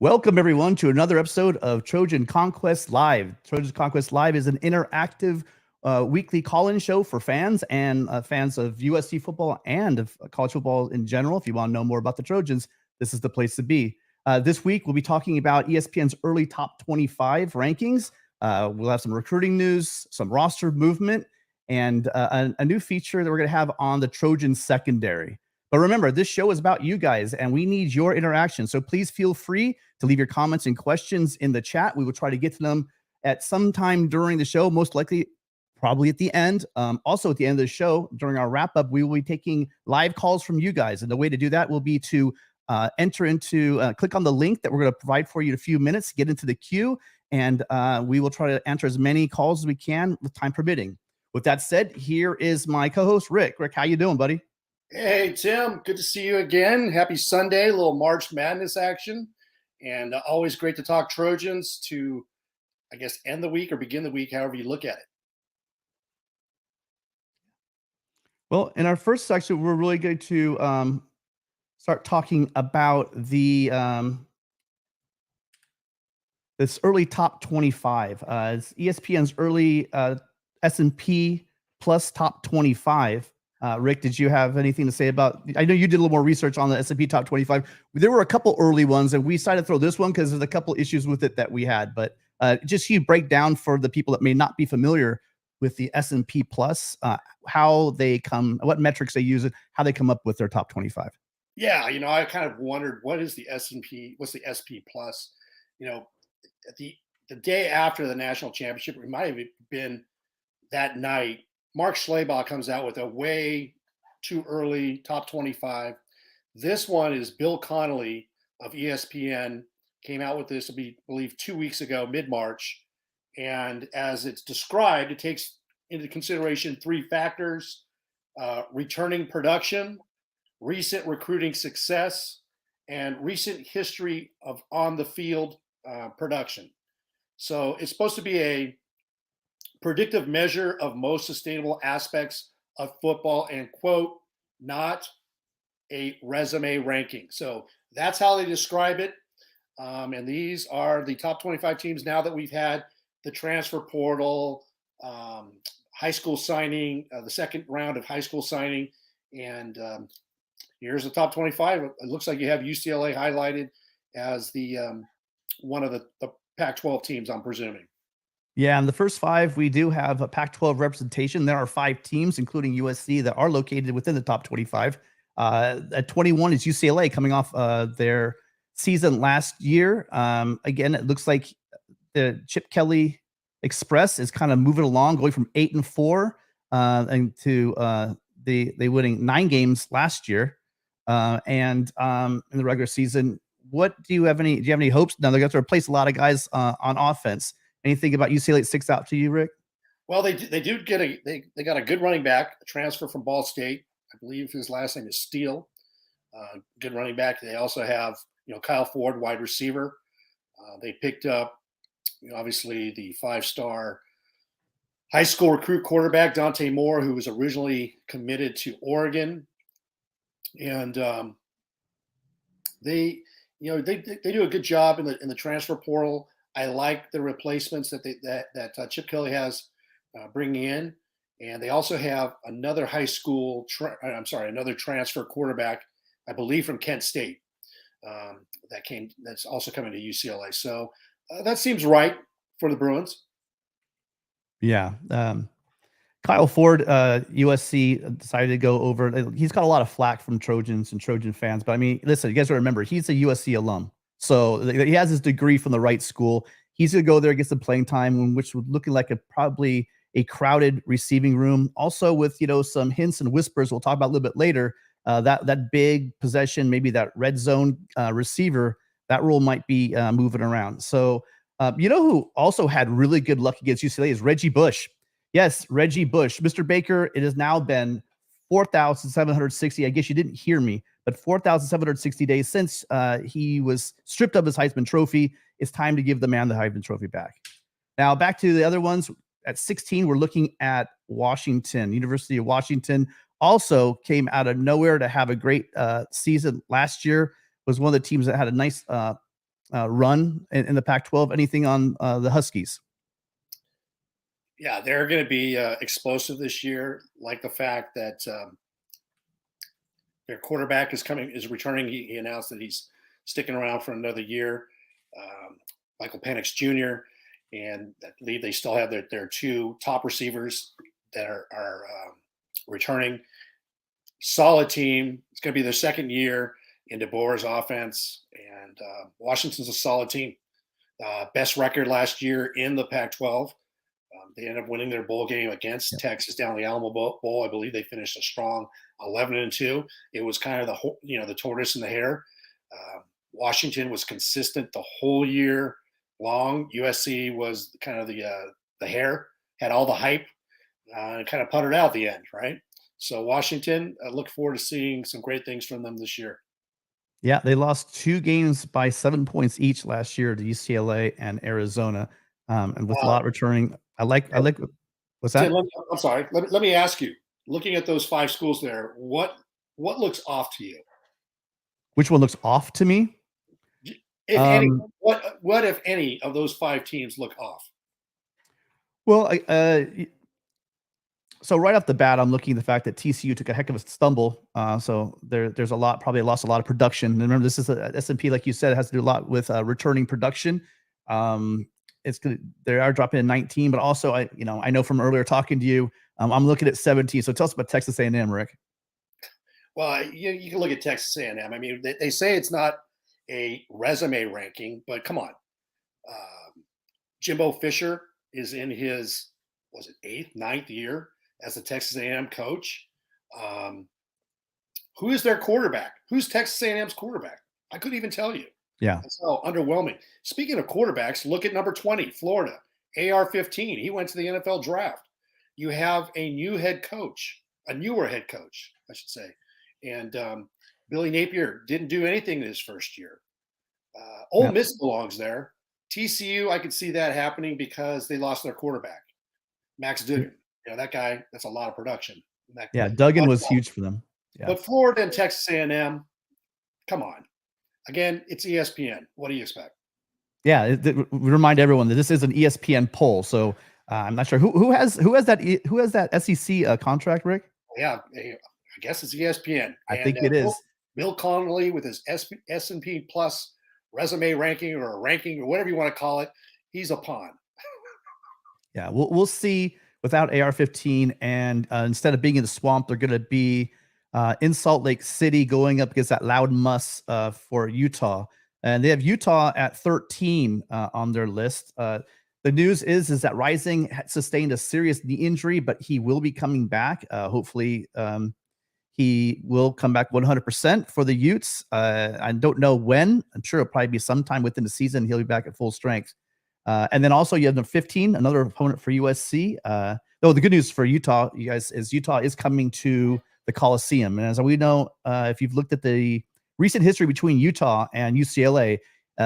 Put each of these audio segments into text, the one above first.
Welcome, everyone, to another episode of Trojan Conquest Live. Trojan Conquest Live is an interactive weekly call-in show for fans and fans of USC football and of college football in general. If you want to know more about the Trojans, this is the place to be. This week, we'll be talking about ESPN's early top 25 rankings. We'll have some recruiting news, some roster movement, and a new feature that we're going to have on the Trojan secondary. But remember, this show is about you guys, and we need your interaction. So please feel free to leave your comments and questions in the chat. We will try to get to them at some time during the show, most likely probably at the end. Also, at the end of the show, during our wrap-up, we will be taking live calls from you guys. And the way to do that will be to click on the link that we're going to provide for you in a few minutes, get into the queue, and we will try to answer as many calls as we can with time permitting. With that said, here is my co-host, Rick. Rick, how you doing, buddy? Hey, Tim, good to see you again. Happy Sunday, a little March Madness action. And always great to talk Trojans to, I guess, end the week or begin the week, however you look at it. Well, in our first section, we're really going to start talking about the this early top 25. It's ESPN's early S&P plus top 25. Rick, did you have anything to say about? I know you did a little more research on the S&P top 25. There were a couple early ones, and we decided to throw this one because there's a couple issues with it that we had. But just you break down for the people that may not be familiar with the S&P plus, how they come, what metrics they use, and how they come up with their top 25. Yeah, I kind of wondered what is the S&P? What's the SP plus? At the day after the national championship, it might have been that night. Mark Schlabach comes out with a way too early top 25. This one is Bill Connolly of ESPN came out with this, I believe, 2 weeks ago, mid-March. And as it's described, it takes into consideration three factors: returning production, recent recruiting success, and recent history of on-the-field production. So it's supposed to be a predictive measure of most sustainable aspects of football, and quote, not a resume ranking. So that's how they describe it. And these are the top 25 teams now that we've had the transfer portal, high school signing, the second round of high school signing. And here's the top 25. It looks like you have UCLA highlighted as the one of the Pac-12 teams, I'm presuming. Yeah, in the first five, we do have a Pac-12 representation. There are 5 teams, including USC, that are located within the top 25. At 21 is UCLA, coming off their season last year. Again, it looks like the Chip Kelly Express is kind of moving along, going from 8-4 and to they winning 9 games last year, and in the regular season. What do you have any hopes? Now they're going to replace a lot of guys on offense. Anything about UCLA that sticks out to you, Rick? Well, they do get they got a good running back, a transfer from Ball State. I believe his last name is Steele. Good running back. They also have Kyle Ford, wide receiver. They picked up obviously the 5-star high school recruit quarterback Dante Moore, who was originally committed to Oregon, and they do a good job in the transfer portal. I like the replacements that Chip Kelly has bringing in, and they also have another another transfer quarterback, I believe from Kent State, that's also coming to UCLA. So that seems right for the Bruins. Yeah, Kyle Ford, USC decided to go over. He's got a lot of flack from Trojans and Trojan fans, but I mean, listen, you guys got to remember he's a USC alum. So he has his degree from the right school. He's going to go there, get some playing time, which was looking like probably a crowded receiving room. Also with, some hints and whispers we'll talk about a little bit later, that big possession, maybe that red zone receiver, that role might be moving around. So, who also had really good luck against UCLA is Reggie Bush. Yes, Reggie Bush. Mr. Baker, it has now been 4,760. I guess you didn't hear me, but 4,760 days since he was stripped of his Heisman Trophy. It's time to give the man the Heisman Trophy back. Now, back to the other ones. At 16, we're looking at Washington. University of Washington also came out of nowhere to have a great season last year. Was one of the teams that had a nice run in the Pac-12. Anything on the Huskies? Yeah, they're going to be explosive this year. Like the fact that their quarterback is returning. He announced that he's sticking around for another year. Michael Penix Jr. And I believe they still have their two top receivers that are returning. Solid team. It's going to be their second year in DeBoer's offense, and Washington's a solid team. Best record last year in the Pac-12. They ended up winning their bowl game against Texas down the Alamo Bowl. I believe they finished a strong 11-2. It was kind of the tortoise and the hare. Washington was consistent the whole year long. USC was kind of the hare, had all the hype, and kind of puttered out at the end, right? So Washington, I look forward to seeing some great things from them this year. Yeah, they lost 2 games by 7 points each last year to UCLA and Arizona, and with Lott returning. I like. What's that? Tim, I'm sorry. Let me ask you. Looking at those 5 schools there, what looks off to you? Which one looks off to me? If any, what if any of those 5 teams look off? Well, so right off the bat, I'm looking at the fact that TCU took a heck of a stumble. So there's probably lost a lot of production. And remember, this is a S&P, like you said, it has to do a lot with returning production. It's good. They are dropping in 19, but also I know from earlier talking to you, I'm looking at 17. So tell us about Texas A&M, Rick. Well, you can look at Texas A&M. I mean, they say it's not a resume ranking, but come on. Jimbo Fisher is in his, was it 8th, 9th year as the Texas A&M coach. Who is their quarterback? Who's Texas A&M's quarterback? I couldn't even tell you. Yeah. That's so underwhelming. Speaking of quarterbacks, look at number 20, Florida, AR-15. He went to the NFL draft. You have a newer head coach, I should say. And Billy Napier didn't do anything in his first year. Ole Miss belongs there. TCU, I could see that happening because they lost their quarterback, Max Duggan. That guy, that's a lot of production. Duggan was huge for them. Yeah. But Florida and Texas A&M, come on. Again, it's ESPN. What do you expect? Yeah, we remind everyone that this is an ESPN poll. So I'm not sure who has that SEC contract, Rick. Yeah, I guess it's ESPN. I think it is. Bill Connolly with his S&P Plus resume ranking or ranking or whatever you want to call it. He's a pawn. Yeah, we'll see. Without AR-15, and instead of being in the swamp, they're going to be in Salt Lake City, going up against that Loud Muss for Utah, and they have Utah at 13 on their list. The news is that Rising sustained a serious knee injury, but he will be coming back. Hopefully, he will come back 100% for the Utes. I don't know when. I'm sure it'll probably be sometime within the season. He'll be back at full strength. And then also you have the 15, another opponent for USC. The good news for Utah, you guys, is Utah is coming to the Coliseum. And as we know, if you've looked at the recent history between Utah and UCLA,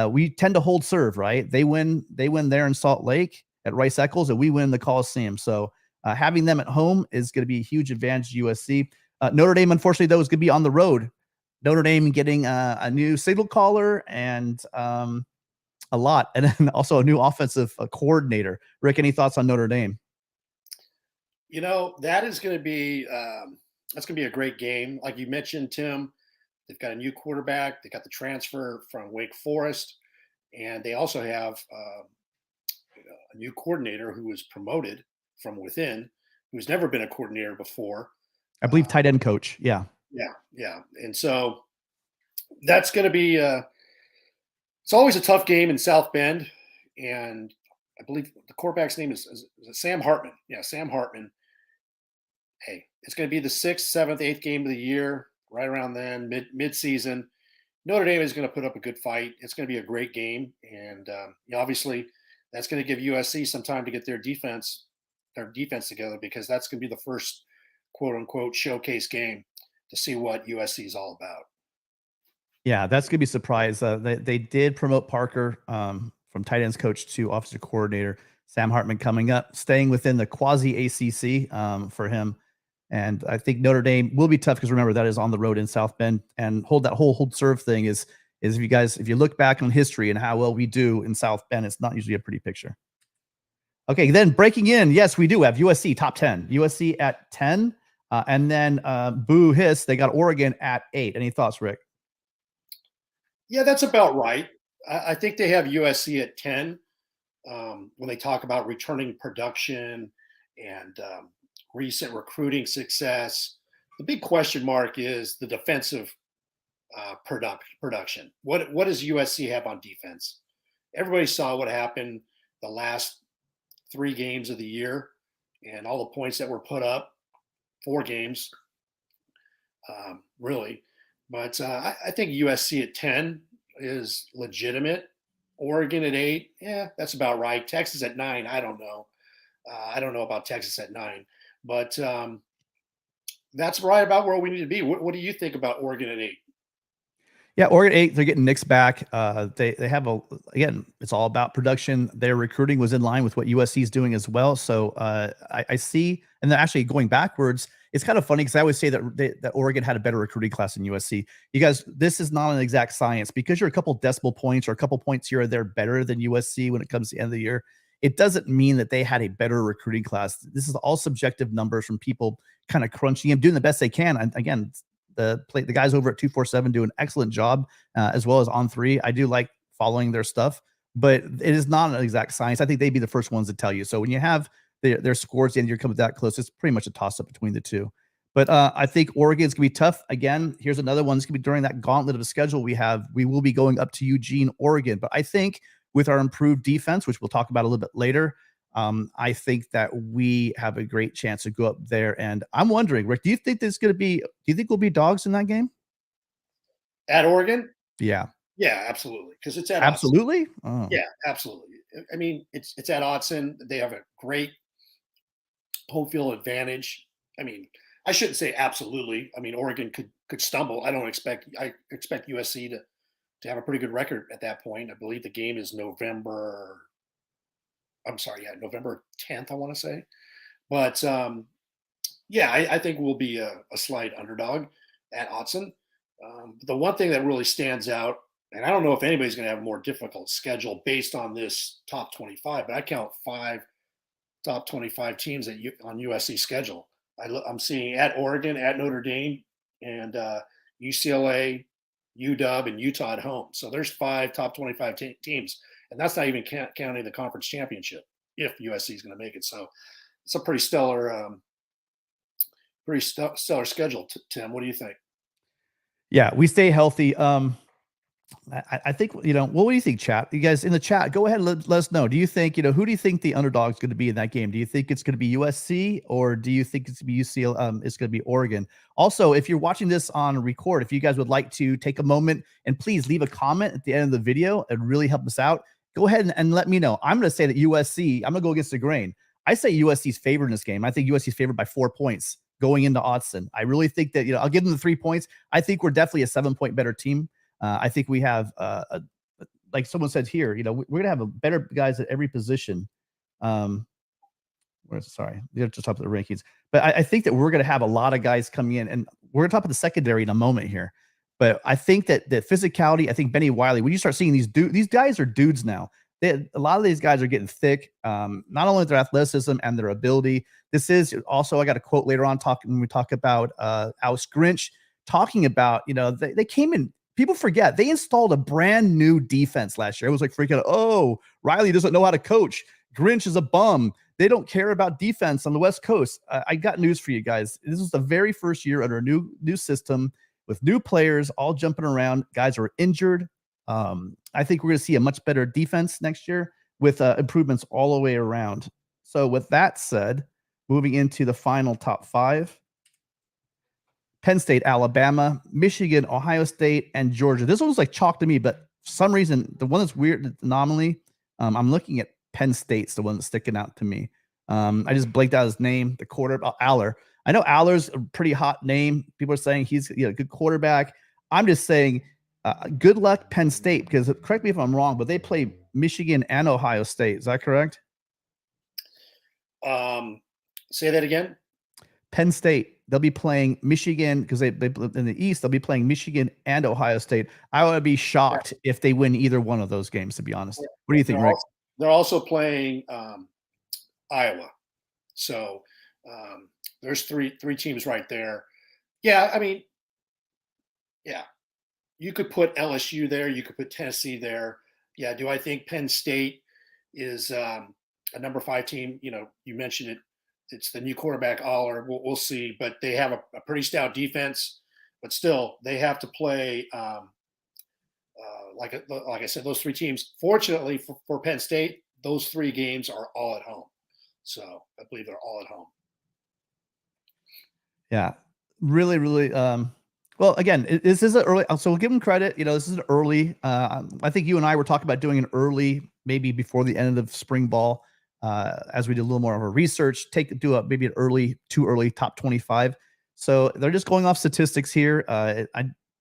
we tend to hold serve, right? They win there in Salt Lake at Rice Eccles, and we win the Coliseum. So having them at home is going to be a huge advantage to USC. Notre Dame, unfortunately, though, is going to be on the road. Notre Dame getting a new signal caller and a lot, and then also a new offensive coordinator. Rick, any thoughts on Notre Dame? That is going to be that's going to be a great game. Like you mentioned, Tim, they've got a new quarterback. They got the transfer from Wake Forest, and they also have a new coordinator who was promoted from within, who's never been a coordinator before. I believe tight end coach. Yeah. And so that's going to be. It's always a tough game in South Bend, and I believe the quarterback's name is Sam Hartman. Yeah, Sam Hartman. Hey, it's going to be the 6th, 7th, 8th game of the year, right around then, mid-season. Notre Dame is going to put up a good fight. It's going to be a great game, and obviously that's going to give USC some time to get their defense together, because that's going to be the first quote-unquote showcase game to see what USC is all about. Yeah, that's going to be a surprise. They did promote Parker from tight ends coach to offensive coordinator. Sam Hartman coming up, staying within the quasi-ACC for him. And I think Notre Dame will be tough because, remember, that is on the road in South Bend. And hold serve thing is is if you look back on history and how well we do in South Bend, it's not usually a pretty picture. Okay, then breaking in, yes, we do have USC top 10. USC at 10, and then boo hiss, they got Oregon at 8. Any thoughts, Rick? Yeah, that's about right. I think they have USC at 10 when they talk about returning production and recent recruiting success. The big question mark is the defensive production. What does USC have on defense? Everybody saw what happened the last 3 games of the year and all the points that were put up. 4 games, really. But I think USC at 10 is legitimate. Oregon at 8, yeah, that's about right. Texas at 9, I don't know. I don't know about Texas at 9, but that's right about where we need to be. What do you think about Oregon at 8? Yeah, Oregon 8, they're getting Nick's back. They have again, it's all about production. Their recruiting was in line with what USC is doing as well. So I see, and then actually going backwards, it's kind of funny because I always say that Oregon had a better recruiting class than USC. You guys, this is not an exact science because you're a couple decimal points or a couple points here or there better than USC when it comes to the end of the year. It doesn't mean that they had a better recruiting class. This is all subjective numbers from people kind of crunching them, doing the best they can. And again, the guys over at 247 do an excellent job, as well as On 3. I do like following their stuff, but it is not an exact science. I think they'd be the first ones to tell you. So when you have their scores and you're coming that close, it's pretty much a toss up between the two. But I think Oregon's gonna be tough. Again, here's another one. It's gonna be during that gauntlet of a schedule we have. We will be going up to Eugene, Oregon. But I think with our improved defense, which we'll talk about a little bit later, I think that we have a great chance to go up there. And I'm wondering, Rick, do you think we'll be dogs in that game? At Oregon? Yeah. Yeah, absolutely. Because it's at absolutely. Oh. Yeah, absolutely. I mean, it's at Autzen. They have a great home field advantage. I mean, I shouldn't say absolutely. I mean, Oregon could stumble. I expect USC to have a pretty good record at that point. I believe the game is November 10th, I want to say. But yeah, I think we'll be a slight underdog at Autzen. The one thing that really stands out, and I don't know if anybody's going to have a more difficult schedule based on this top 25, but I count 5 top 25 teams on USC schedule. I'm seeing at Oregon, at Notre Dame, and UCLA, UW, and Utah at home. So there's 5 top 25 teams, and that's not even counting the conference championship if USC is going to make it. So it's a pretty stellar schedule. Tim, what do you think? Yeah, we stay healthy. I think, what do you think, chat? You guys in the chat, go ahead and let us know. Do you think, who do you think the underdog is going to be in that game? Do you think it's going to be USC or do you think it's going to be UCLA? It's going to be Oregon. Also, if you're watching this on record, if you guys would like to take a moment and please leave a comment at the end of the video and really help us out, go ahead and let me know. I'm going to say that USC, I'm going to go against the grain. I say USC's favored in this game. I think USC's favored by 4 points going into Autzen. I really think that, I'll give them the 3 points. I think we're definitely a 7-point better team. I think we have, like someone said here, we're going to have a better guys at every position. Sorry, they're just top of the rankings. But I think that we're going to have a lot of guys coming in, and we're going to talk about the secondary in a moment here. But I think that the physicality, I think Benny Wiley, when you start seeing these guys are dudes now. A lot of these guys are getting thick, not only their athleticism and their ability. This is also, I got a quote later on when we talk about Alex Grinch talking about, they came in. People forget they installed a brand new defense last year. It was like freaking out. Oh, Riley doesn't know how to coach. Grinch is a bum. They don't care about defense on the West Coast. I got news for you guys. This is the very first year under a new system with new players all jumping around. Guys are injured. I think we're going to see a much better defense next year with improvements all the way around. So with that said, moving into the final top 5. Penn State, Alabama, Michigan, Ohio State, and Georgia. This one was like chalk to me, but for some reason, the one that's weird, the anomaly, I'm looking at Penn State's the one that's sticking out to me. I just blanked out his name, the quarterback, Aller. I know Aller's a pretty hot name. People are saying he's a good quarterback. I'm just saying good luck, Penn State, because correct me if I'm wrong, but they play Michigan and Ohio State. Is that correct? Say that again. Penn State. they'll be playing Michigan because they in the East. They'll be playing Michigan and Ohio State. I would be Yeah. shocked if they win either one of those games. To be honest, Yeah. what do you think, Rick? They're also playing Iowa. So there's three teams right there. Yeah, I mean, yeah, you could put LSU there. You could put Tennessee there. Yeah, do I think Penn State is a number 5 team? You know, you mentioned it. It's the new quarterback, Aller. We'll see, but they have a pretty stout defense. But still, they have to play. Like I said, those 3 teams. Fortunately for Penn State, those 3 games are all at home. So I believe they're all at home. Yeah, really, really. Well, again, this is an early, so we'll give them credit. You know, this is an early. I think you and I were talking about doing an early, maybe before the end of spring ball, as we did a little more of our research. Maybe an early, too early top 25. So they're just going off statistics here.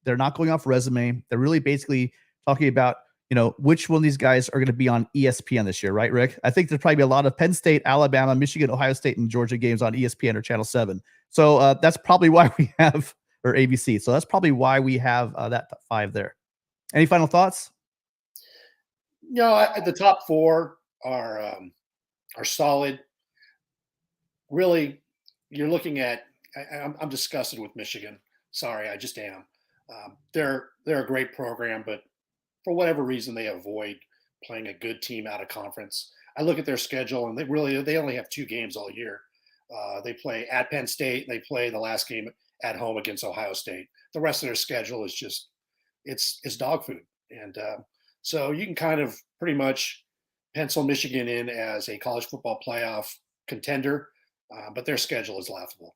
They're not going off resume. They're really basically talking about, you know, which one of these guys are going to be on ESPN this year, right, Rick? I think there'll probably be a lot of Penn State, Alabama, Michigan, Ohio State, and Georgia games on ESPN or Channel 7. So that's probably why we have, or ABC. So that's probably why we have that 5 there. Any final thoughts? No, the top 4 are solid. Really, you're looking at. I'm disgusted with Michigan. Sorry, I just am. They're a great program, but for whatever reason, they avoid playing a good team out of conference. I look at their schedule, and they only have 2 games all year. They play at Penn State. And they play the last game at home against Ohio State. The rest of their schedule is just it's dog food, and so you can kind of pretty much pencil Michigan in as a college football playoff contender, but their schedule is laughable.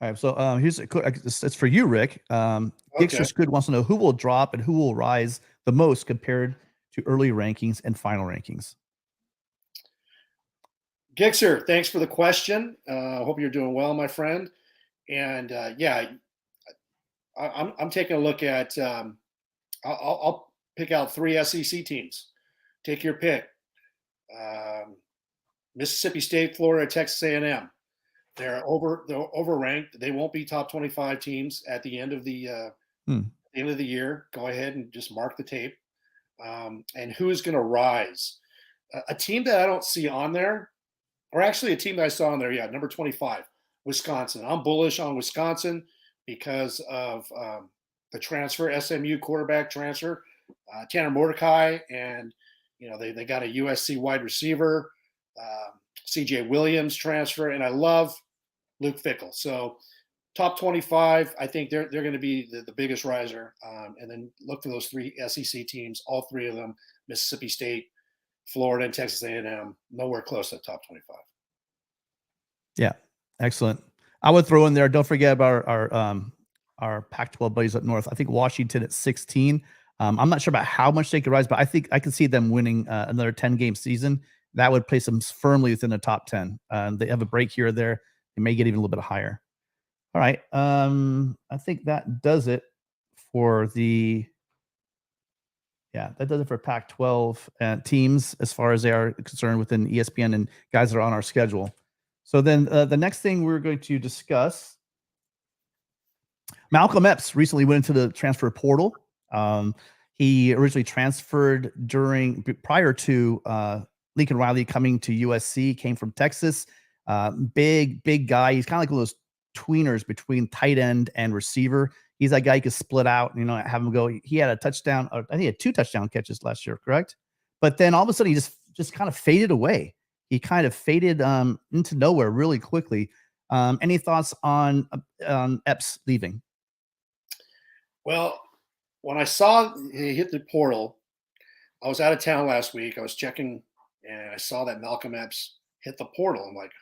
All right. So here's it's for you, Rick. Okay. Gixxer Squid wants to know who will drop and who will rise the most compared to early rankings and final rankings. Gixxer, thanks for the question. I hope you're doing well, my friend. And yeah, I'm taking a look at. I'll pick out 3 SEC teams. Take your pick. Mississippi State, Florida, Texas A&M. They're overranked. They won't be top 25 teams at the end of the year. Go ahead and just mark the tape. And who is going to rise? A team that I don't see on there, or actually a team that I saw on there, yeah, number 25, Wisconsin. I'm bullish on Wisconsin because of the transfer, SMU quarterback transfer, Tanner Mordecai, and you know they got a USC wide receiver, CJ Williams transfer, and I love Luke Fickell. So top 25, I think they're going to be the biggest riser. And then look for those 3 SEC teams, all 3 of them, Mississippi State, Florida, and Texas A&M, nowhere close to the top 25. Yeah, excellent. I would throw in there. Don't forget about our Pac-12 buddies up north. I think Washington at 16. I'm not sure about how much they could rise, but I think I could see them winning another 10-game season. That would place them firmly within the top 10. They have a break here or there. They may get even a little bit higher. All right. I think that does it for that does it for Pac-12 teams as far as they are concerned within ESPN and guys that are on our schedule. So then the next thing we're going to discuss, Malcolm Epps recently went into the transfer portal. He originally transferred prior to Lincoln Riley coming to USC, came from Texas. Big guy. He's kind of like one of those tweeners between tight end and receiver. He's that guy you could split out, you know, have him go. He had a touchdown. I think he had 2 touchdown catches last year, correct? But then all of a sudden he just kind of faded away. He kind of faded into nowhere really quickly. Any thoughts on Epps leaving? Well, when I saw he hit the portal, I was out of town last week. I was checking, and I saw that Malcolm Epps hit the portal. I'm like,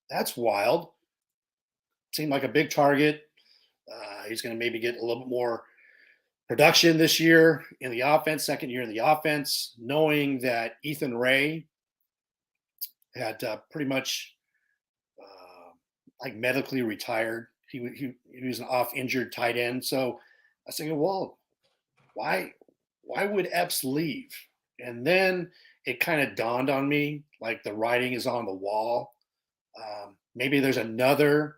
that's wild. Seemed like a big target. He's going to maybe get a little bit more production this year in the offense, second year in the offense, knowing that Ethan Ray had pretty much like medically retired. He was an off injured tight end. So I was thinking, well, why would Epps leave? And then it kind of dawned on me like the writing is on the wall. Maybe there's another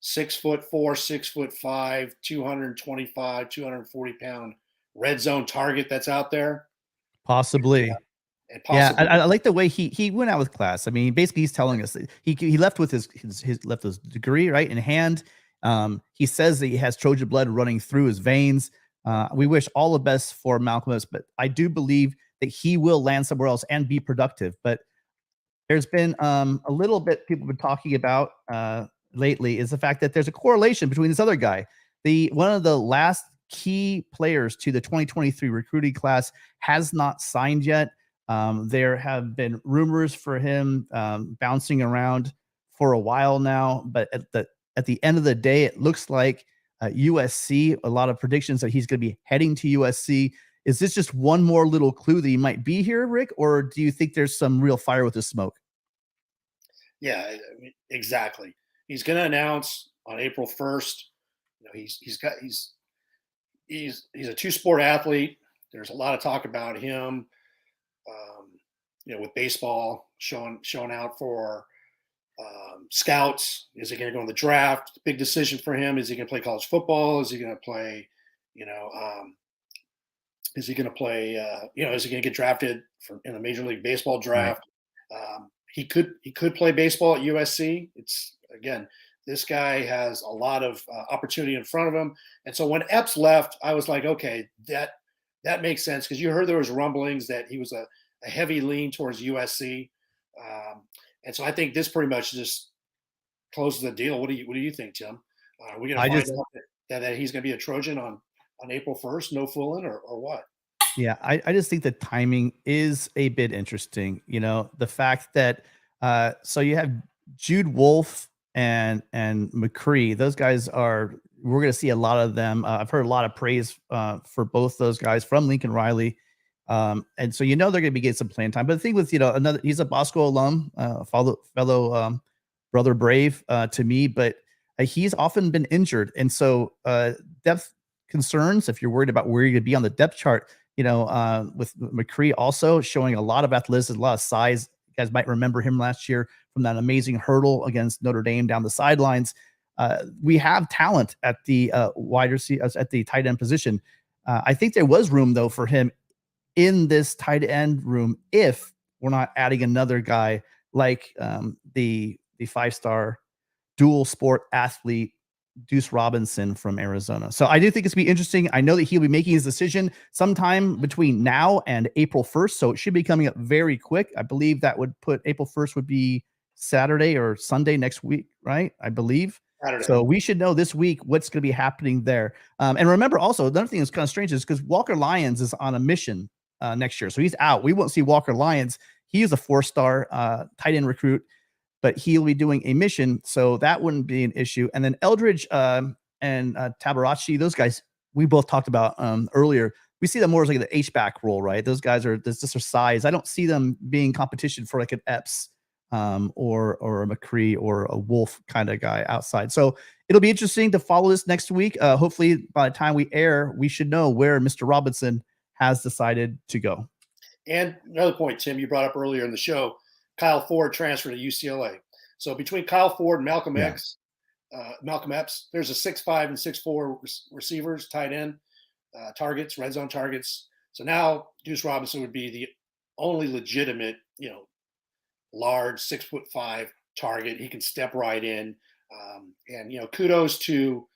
6'4", 6'5", 225, 240-pound red zone target that's out there. Possibly. And Yeah, possibly, I like the way he went out with class. I mean, basically, he's telling us that he left with his left his degree right in hand. He says that he has Trojan blood running through his veins. We wish all the best for Malcolm X, but I do believe that he will land somewhere else and be productive. But there's been a little bit people have been talking about lately is the fact that there's a correlation between this other guy. The one of the last key players to the 2023 recruiting class has not signed yet. There have been rumors for him bouncing around for a while now, but at the end of the day, it looks like USC. A lot of predictions that he's going to be heading to USC. Is this just one more little clue that he might be here, Rick, or do you think there's some real fire with the smoke? yeah, I mean, exactly. He's going to announce on April 1st. He's a two-sport athlete. There's a lot of talk about him. With baseball showing out for scouts. Is he going to go in the draft? Big decision for him. Is he going to play college football? Is he going to play? Is he going to play? Is he going to get drafted in a Major League Baseball Right. draft? He could play baseball at USC. It's again, this guy has a lot of opportunity in front of him. And so when Epps left, I was like, okay, that makes sense because you heard there was rumblings that he was a heavy lean towards USC, and so I think this pretty much just closes the deal. What do you think, Tim? Are we going to find out that he's going to be a Trojan on April 1st? No fooling, or what? Yeah, I just think the timing is a bit interesting. The fact that so you have Jude Wolf and McCree. Those guys we're going to see a lot of them. I've heard a lot of praise for both those guys from Lincoln Riley. And so they're going to be getting some playing time. But the thing with he's a Bosco alum, fellow brother Brave to me, but he's often been injured, and so depth concerns. If you're worried about where you're going to be on the depth chart, with McCree also showing a lot of athleticism, a lot of size. You guys might remember him last year from that amazing hurdle against Notre Dame down the sidelines. We have talent at the wide receiver, at the tight end position. I think there was room though for him in this tight end room if we're not adding another guy like the 5-star dual sport athlete Deuce Robinson from Arizona. So I do think it's going to be interesting. I know that he'll be making his decision sometime between now and April 1st. So it should be coming up very quick. I believe that would put April 1st would be Saturday or Sunday next week, right? I believe. Saturday. So we should know this week what's going to be happening there. And remember also, another thing that's kind of strange is because Walker Lyons is on a mission next year. So he's out. We won't see Walker Lyons. He is a 4-star tight end recruit, but he'll be doing a mission, so that wouldn't be an issue. And then Eldridge and Tabarachi, those guys we both talked about earlier. We see them more as like the H-back role, right? Those guys are just their size. I don't see them being competition for like an Epps or a McCree or a Wolf kind of guy outside. So it'll be interesting to follow this next week. Hopefully, by the time we air, we should know where Mr. Robinson has decided to go. And another point, Tim, you brought up earlier in the show, Kyle Ford transferred to UCLA. So between Kyle Ford and Malcolm Epps, there's a 6'5" and 6'4" receivers, tight end targets, red zone targets. So now Deuce Robinson would be the only legitimate, large 6'5" target. He can step right in, and kudos to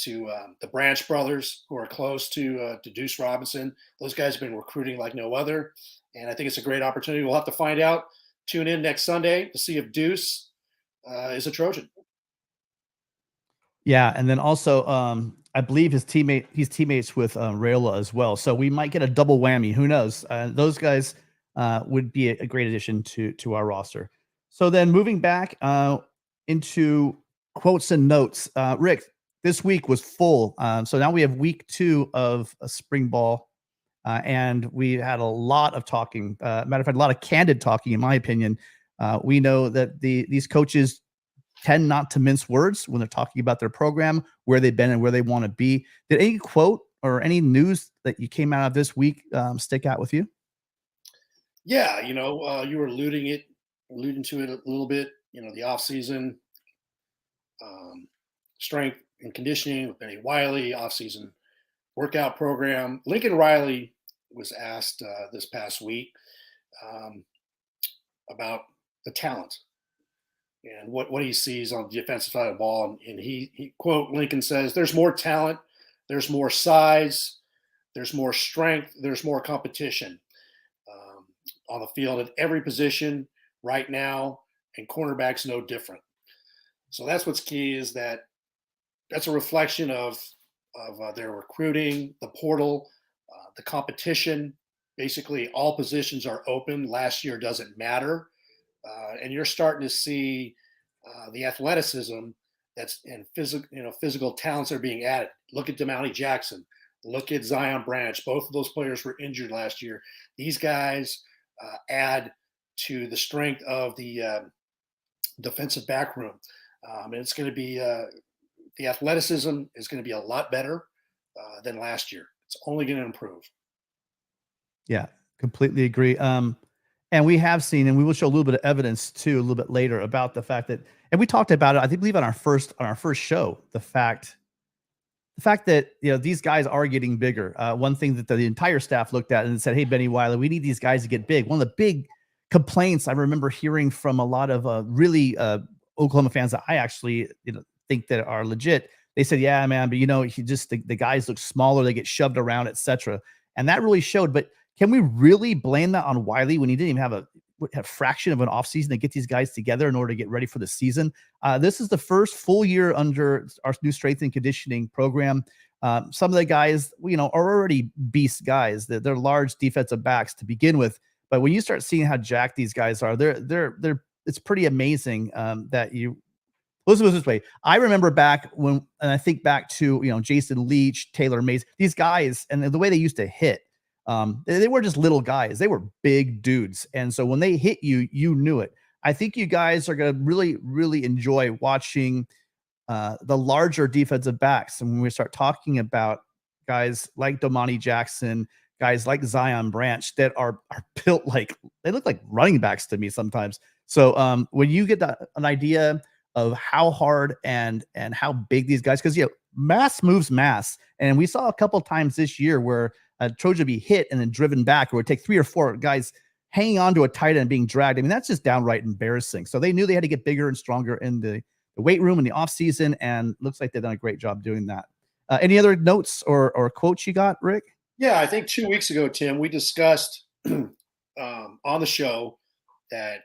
the Branch brothers who are close to Deuce Robinson. Those guys have been recruiting like no other, and I think it's a great opportunity. We'll have to find out. Tune in next Sunday to see if Deuce is a Trojan. Yeah, and then also, I believe he's teammates with Rayola as well. So we might get a double whammy. Who knows? Those guys would be a great addition to our roster. So then moving back into quotes and notes, Rick, this week was full. So now we have week 2 of a spring ball. And we had a lot of talking, matter of fact, a lot of candid talking, in my opinion. We know that these coaches tend not to mince words when they're talking about their program, where they've been and where they want to be. Did any quote or any news that you came out of this week stick out with you? Yeah, you were alluding to it a little bit the offseason, strength and conditioning with Benny Wiley, offseason workout program. Lincoln Riley was asked this past week um, about the talent and what he sees on the defensive side of the ball. And he quote, Lincoln says, there's more talent, there's more size, there's more strength, there's more competition on the field at every position right now, and cornerback's no different. So that's what's key, is that's a reflection of their recruiting, the portal, the competition. Basically, all positions are open. Last year doesn't matter. And you're starting to see the athleticism and physical talents are being added. Look at Domani Jackson. Look at Zion Branch. Both of those players were injured last year. These guys add to the strength of the defensive back room. And it's going to be the athleticism is going to be a lot better than last year. It's only going to improve. Yeah, completely agree. And we have seen, and we will show a little bit of evidence too, a little bit later, about the fact that, and we talked about it, I believe on our first show, the fact that, these guys are getting bigger. One thing that the entire staff looked at and said, hey, Benny Wiley, we need these guys to get big. One of the big complaints I remember hearing from a lot of really Oklahoma fans that I actually think that are legit, they said, yeah, man, but he just, the guys look smaller, they get shoved around, etc. And that really showed. But can we really blame that on Wiley when he didn't even have a fraction of an offseason to get these guys together in order to get ready for the season? This is the first full year under our new strength and conditioning program. Some of the guys, are already beast guys. They're large defensive backs to begin with. But when you start seeing how jacked these guys are, it's pretty amazing that you. Let's put it this way. I remember back when, and I think back to, Jason Leach, Taylor Mays, these guys, and the way they used to hit. They were just little guys. They were big dudes. And so when they hit you, you knew it. I think you guys are going to really, really enjoy watching the larger defensive backs. And when we start talking about guys like Domani Jackson, guys like Zion Branch that are built like, they look like running backs to me sometimes. So when you get an idea of how hard and how big these guys, because mass moves mass, and we saw a couple times this year where a Trojan be hit and then driven back, or would take 3 or 4 guys hanging on to a tight end being dragged. I mean, that's just downright embarrassing. So they knew they had to get bigger and stronger in the weight room in the offseason, and looks like they've done a great job doing that. Any other notes or quotes you got, Rick? Yeah, I think 2 weeks ago, Tim, we discussed on the show that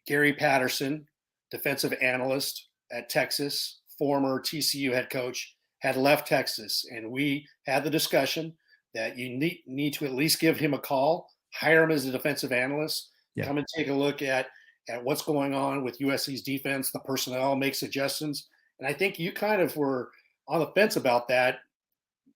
Gary Patterson, defensive analyst at Texas, former TCU head coach, had left Texas. And we had the discussion that you need to at least give him a call, hire him as a defensive analyst, come and take a look at what's going on with USC's defense, the personnel, make suggestions. And I think you kind of were on the fence about that,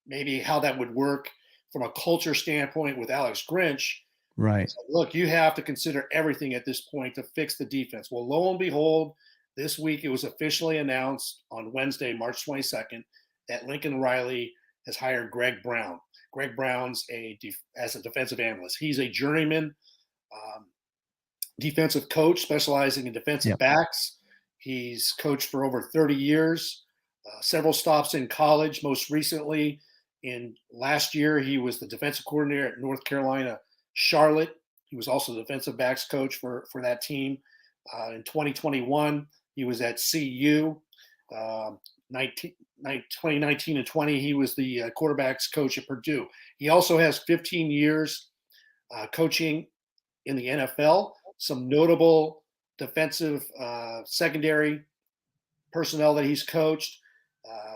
maybe how that would work from a culture standpoint with Alex Grinch. Right. So, look, you have to consider everything at this point to fix the defense. Well, lo and behold, this week it was officially announced on Wednesday, March 22nd, that Lincoln Riley has hired Greg Brown. Greg Brown's as a defensive analyst. He's a journeyman defensive coach specializing in defensive backs. He's coached for over 30 years, several stops in college. Most recently, in last year, he was the defensive coordinator at North Carolina Charlotte. He was also the defensive backs coach for that team. In 2021, he was at CU. 2019 and 20, he was the quarterbacks coach at Purdue. He also has 15 years coaching in the NFL. Some notable defensive secondary personnel that he's coached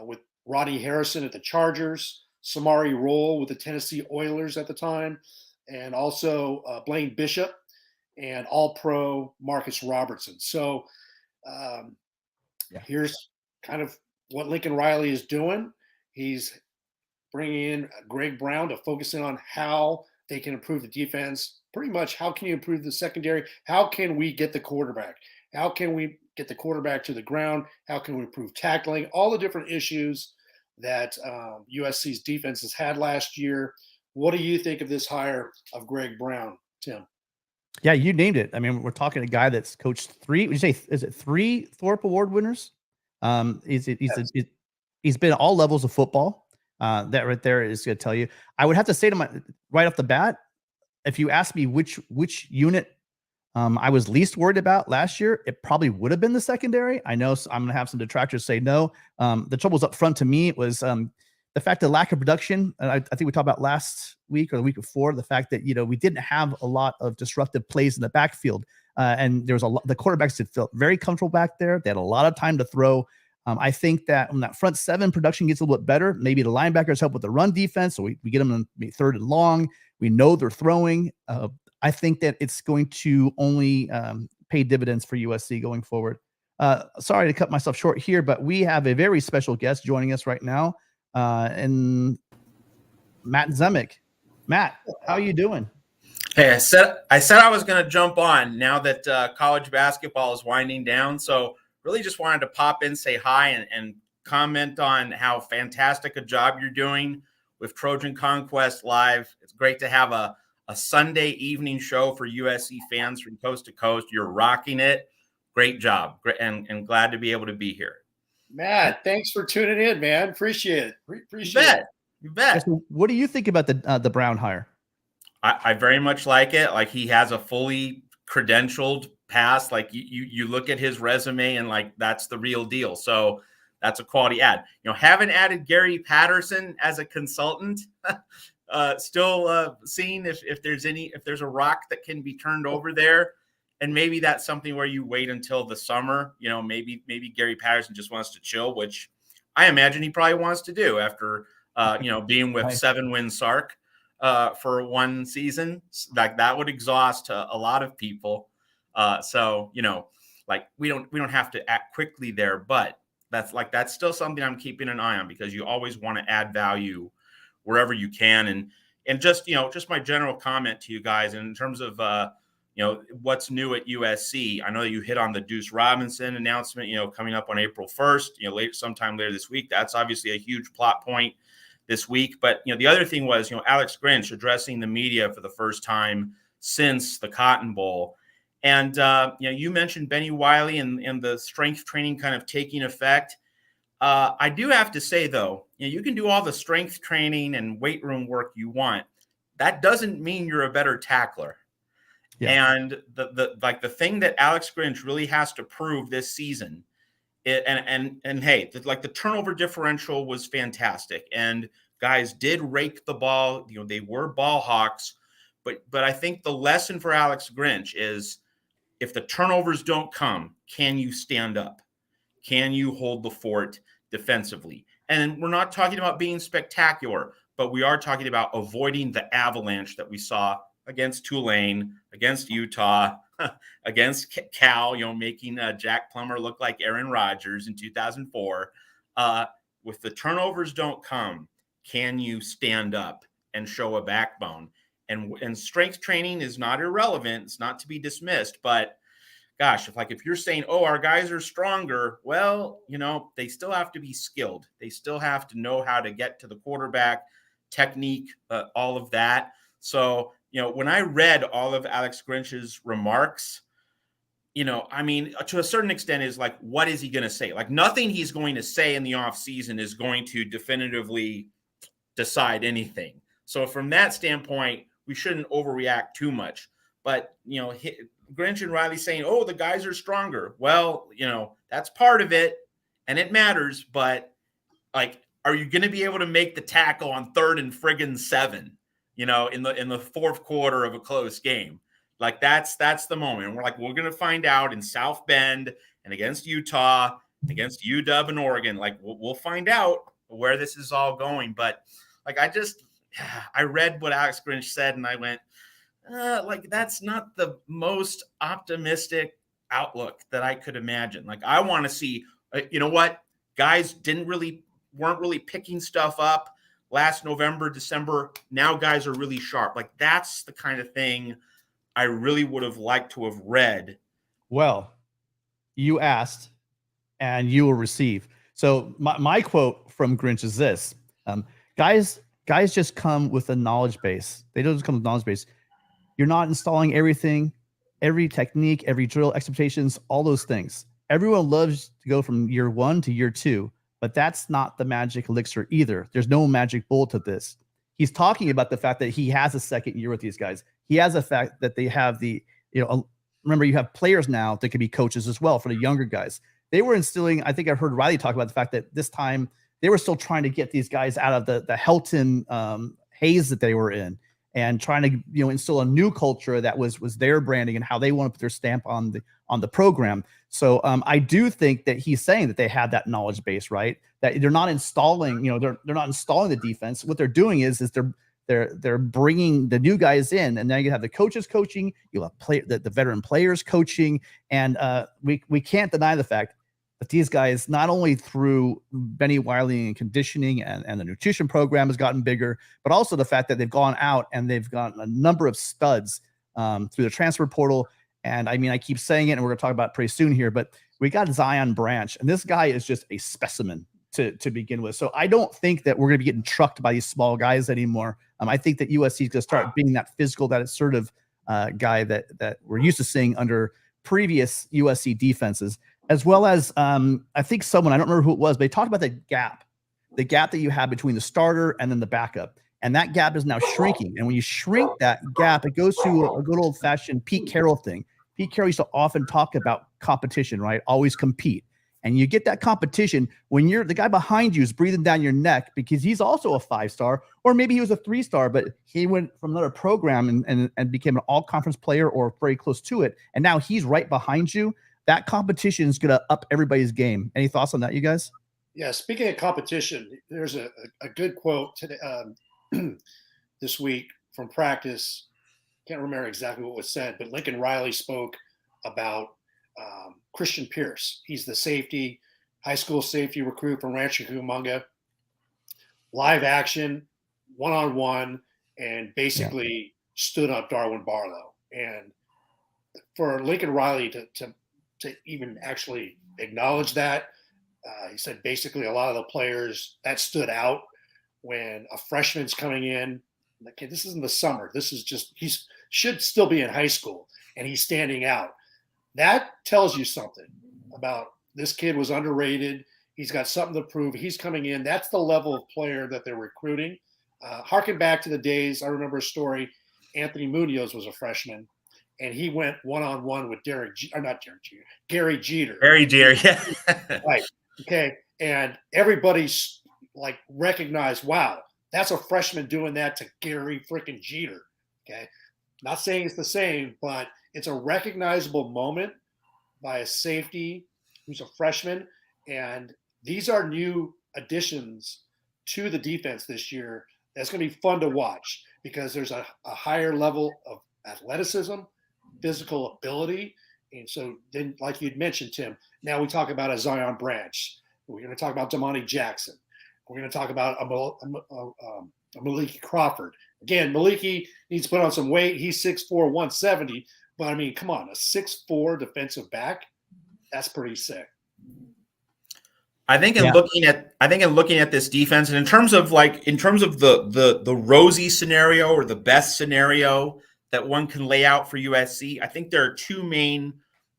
with Rodney Harrison at the Chargers, Samari Rolle with the Tennessee Oilers at the time, and also Blaine Bishop and All-Pro Marcus Robertson. So here's kind of what Lincoln Riley is doing. He's bringing in Greg Brown to focus in on how they can improve the defense. Pretty much, how can you improve the secondary? How can we get the quarterback? How can we get the quarterback to the ground? How can we improve tackling? All the different issues that USC's defense has had last year. What do you think of this hire of Greg Brown, Tim? Yeah, you named it. I mean, we're talking a guy that's coached three. Would you say is it three Thorpe Award winners? He's been at all levels of football. That right there is going to tell you. I would have to say to my right off the bat, if you ask me which unit I was least worried about last year, it probably would have been the secondary. I know I'm going to have some detractors say no. The troubles up front to me was the fact that lack of production. I think we talked about last week or the week before, the fact that, we didn't have a lot of disruptive plays in the backfield. And there was the quarterbacks that felt very comfortable back there. They had a lot of time to throw. I think that when that front seven production gets a little bit better, maybe the linebackers help with the run defense. So we get them in third and long. We know they're throwing. I think that it's going to only pay dividends for USC going forward. Sorry to cut myself short here, but we have a very special guest joining us right now, and Matt Zemek. Matt, how are you doing? Hey, I said I was going to jump on now that college basketball is winding down. So really just wanted to pop in, say hi, and comment on how fantastic a job you're doing with Trojan Conquest Live. It's great to have a Sunday evening show for USC fans from coast to coast. You're rocking it. Great job. And glad to be able to be here. Matt, thanks for tuning in, man. Appreciate it. You bet. So what do you think about the Brown hire? I very much like it. Like, he has a fully credentialed past. Like, you look at his resume and like, that's the real deal. So that's a quality ad. Haven't added Gary Patterson as a consultant. Still seeing if there's a rock that can be turned over there. And maybe that's something where you wait until the summer. Maybe Gary Patterson just wants to chill, which I imagine he probably wants to do after being with 7-win Sark for one season. Like, that would exhaust a lot of people. So we don't have to act quickly there, but that's still something I'm keeping an eye on, because you always want to add value wherever you can. And just my general comment to you guys in terms of what's new at USC. I know that you hit on the Deuce Robinson announcement, coming up on April 1st, sometime later this week. That's obviously a huge plot point this week. But, the other thing was, Alex Grinch addressing the media for the first time since the Cotton Bowl. And, you mentioned Benny Wiley and the strength training kind of taking effect. I do have to say, though, you can do all the strength training and weight room work you want. That doesn't mean you're a better tackler. Yeah. And the thing that Alex Grinch really has to prove this season, hey, the turnover differential was fantastic, and guys did rake the ball. They were ball hawks, but I think the lesson for Alex Grinch is, if the turnovers don't come, can you stand up? Can you hold the fort defensively? And we're not talking about being spectacular, but we are talking about avoiding the avalanche that we saw against Tulane, against Utah, against Cal, making Jack Plummer look like Aaron Rodgers in 2004. With the turnovers don't come, can you stand up and show a backbone? And strength training is not irrelevant. It's not to be dismissed, but gosh, if you're saying, oh, our guys are stronger, well, they still have to be skilled. They still have to know how to get to the quarterback, technique, all of that. So, when I read all of Alex Grinch's remarks, to a certain extent is like, what is he going to say? Like, nothing he's going to say in the offseason is going to definitively decide anything. So from that standpoint, we shouldn't overreact too much. But, Grinch and Riley saying, oh, the guys are stronger. Well, that's part of it, and it matters. But, are you going to be able to make the tackle on 3rd and friggin' 7? In the fourth quarter of a close game? Like, that's the moment. And we're going to find out in South Bend and against Utah, against UW and Oregon. Like, we'll find out where this is all going. But I read what Alex Grinch said, and I went, that's not the most optimistic outlook that I could imagine. Like, I want to see, guys weren't really picking stuff up last November, December. Now guys are really sharp. Like, that's the kind of thing I really would have liked to have read. Well, you asked and you will receive. So my quote from Grinch is this: guys just come with a knowledge base. They don't just come with knowledge base. You're not installing everything. every technique, every drill, expectations, all those things. Everyone loves to go from year 1 to year 2, but that's not the magic elixir either. There's no magic bullet to this. He's talking about the fact that he has a second year with these guys. He has the fact that they have remember, you have players now that can be coaches as well for the younger guys. They were instilling, I think I heard Riley talk about the fact that this time they were still trying to get these guys out of the Helton haze that they were in, and trying to instill a new culture that was their branding and how they want to put their stamp on the program. So I do think that he's saying that they have that knowledge base, right? That they're not installing, they're not installing the defense. What they're doing is they're bringing the new guys in, and now you have the coaches coaching, you have the veteran players coaching, and we can't deny the fact that these guys, not only through Benny Wiley and conditioning and the nutrition program has gotten bigger, but also the fact that they've gone out and they've gotten a number of studs through the transfer portal. And I mean, I keep saying it, and we're going to talk about it pretty soon here, but we got Zion Branch, and this guy is just a specimen to begin with. So I don't think that we're going to be getting trucked by these small guys anymore. I think that USC is going to start being that physical, that assertive guy that we're used to seeing under previous USC defenses, as well as I think someone, I don't remember who it was, but they talked about the gap that you have between the starter and then the backup. And that gap is now shrinking. And when you shrink that gap, it goes to a good old fashioned Pete Carroll thing. Pete Carroll used to often talk about competition, right? Always compete. And you get that competition when the guy behind you is breathing down your neck because he's also a 5-star, or maybe he was a 3-star, but he went from another program and became an all-conference player or very close to it. And now he's right behind you. That competition is going to up everybody's game. Any thoughts on that, you guys? Yeah, speaking of competition, there's a good quote today, this week from practice. Can't remember exactly what was said, but Lincoln Riley spoke about Christian Pierce. He's the safety, high school safety recruit from Rancho Cucamonga. Live action, one-on-one, and basically stood up Darwin Barlow. And for Lincoln Riley to even actually acknowledge that, he said basically a lot of the players that stood out when a freshman's coming in. Okay, this isn't the summer. This is just, he should still be in high school, and he's standing out. That tells you something about this kid was underrated. He's got something to prove. He's coming in. That's the level of player that they're recruiting. Harken back to the days. I remember a story. Anthony Munoz was a freshman, and he went one-on-one with Gary Jeter. Gary Jeter, yeah. Right. Okay. And everybody's like recognized, wow, that's a freshman doing that to Gary freaking Jeter. Okay. Not saying it's the same, but it's a recognizable moment by a safety who's a freshman. And these are new additions to the defense this year. That's going to be fun to watch because there's a higher level of athleticism, physical ability. And so then, like you'd mentioned, Tim, now we talk about a Zion Branch. We're going to talk about Domani Jackson. We're going to talk about a Maliki Crawford. Again, Maliki needs to put on some weight. He's 6'4", 170. But, I mean, come on, a 6'4" defensive back, that's pretty sick. I think in looking at this defense, and in terms of the Rosy scenario or the best scenario that one can lay out for USC, I think there are two main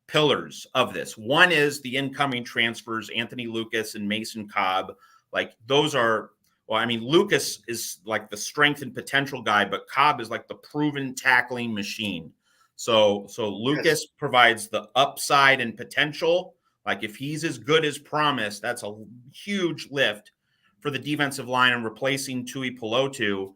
pillars of this. One is the incoming transfers, Anthony Lucas and Mason Cobb. Like those are, well, I mean, Lucas is like the strength and potential guy, but Cobb is like the proven tackling machine. So Lucas provides the upside and potential. Like if he's as good as promised, that's a huge lift for the defensive line and replacing Tui Pelotu.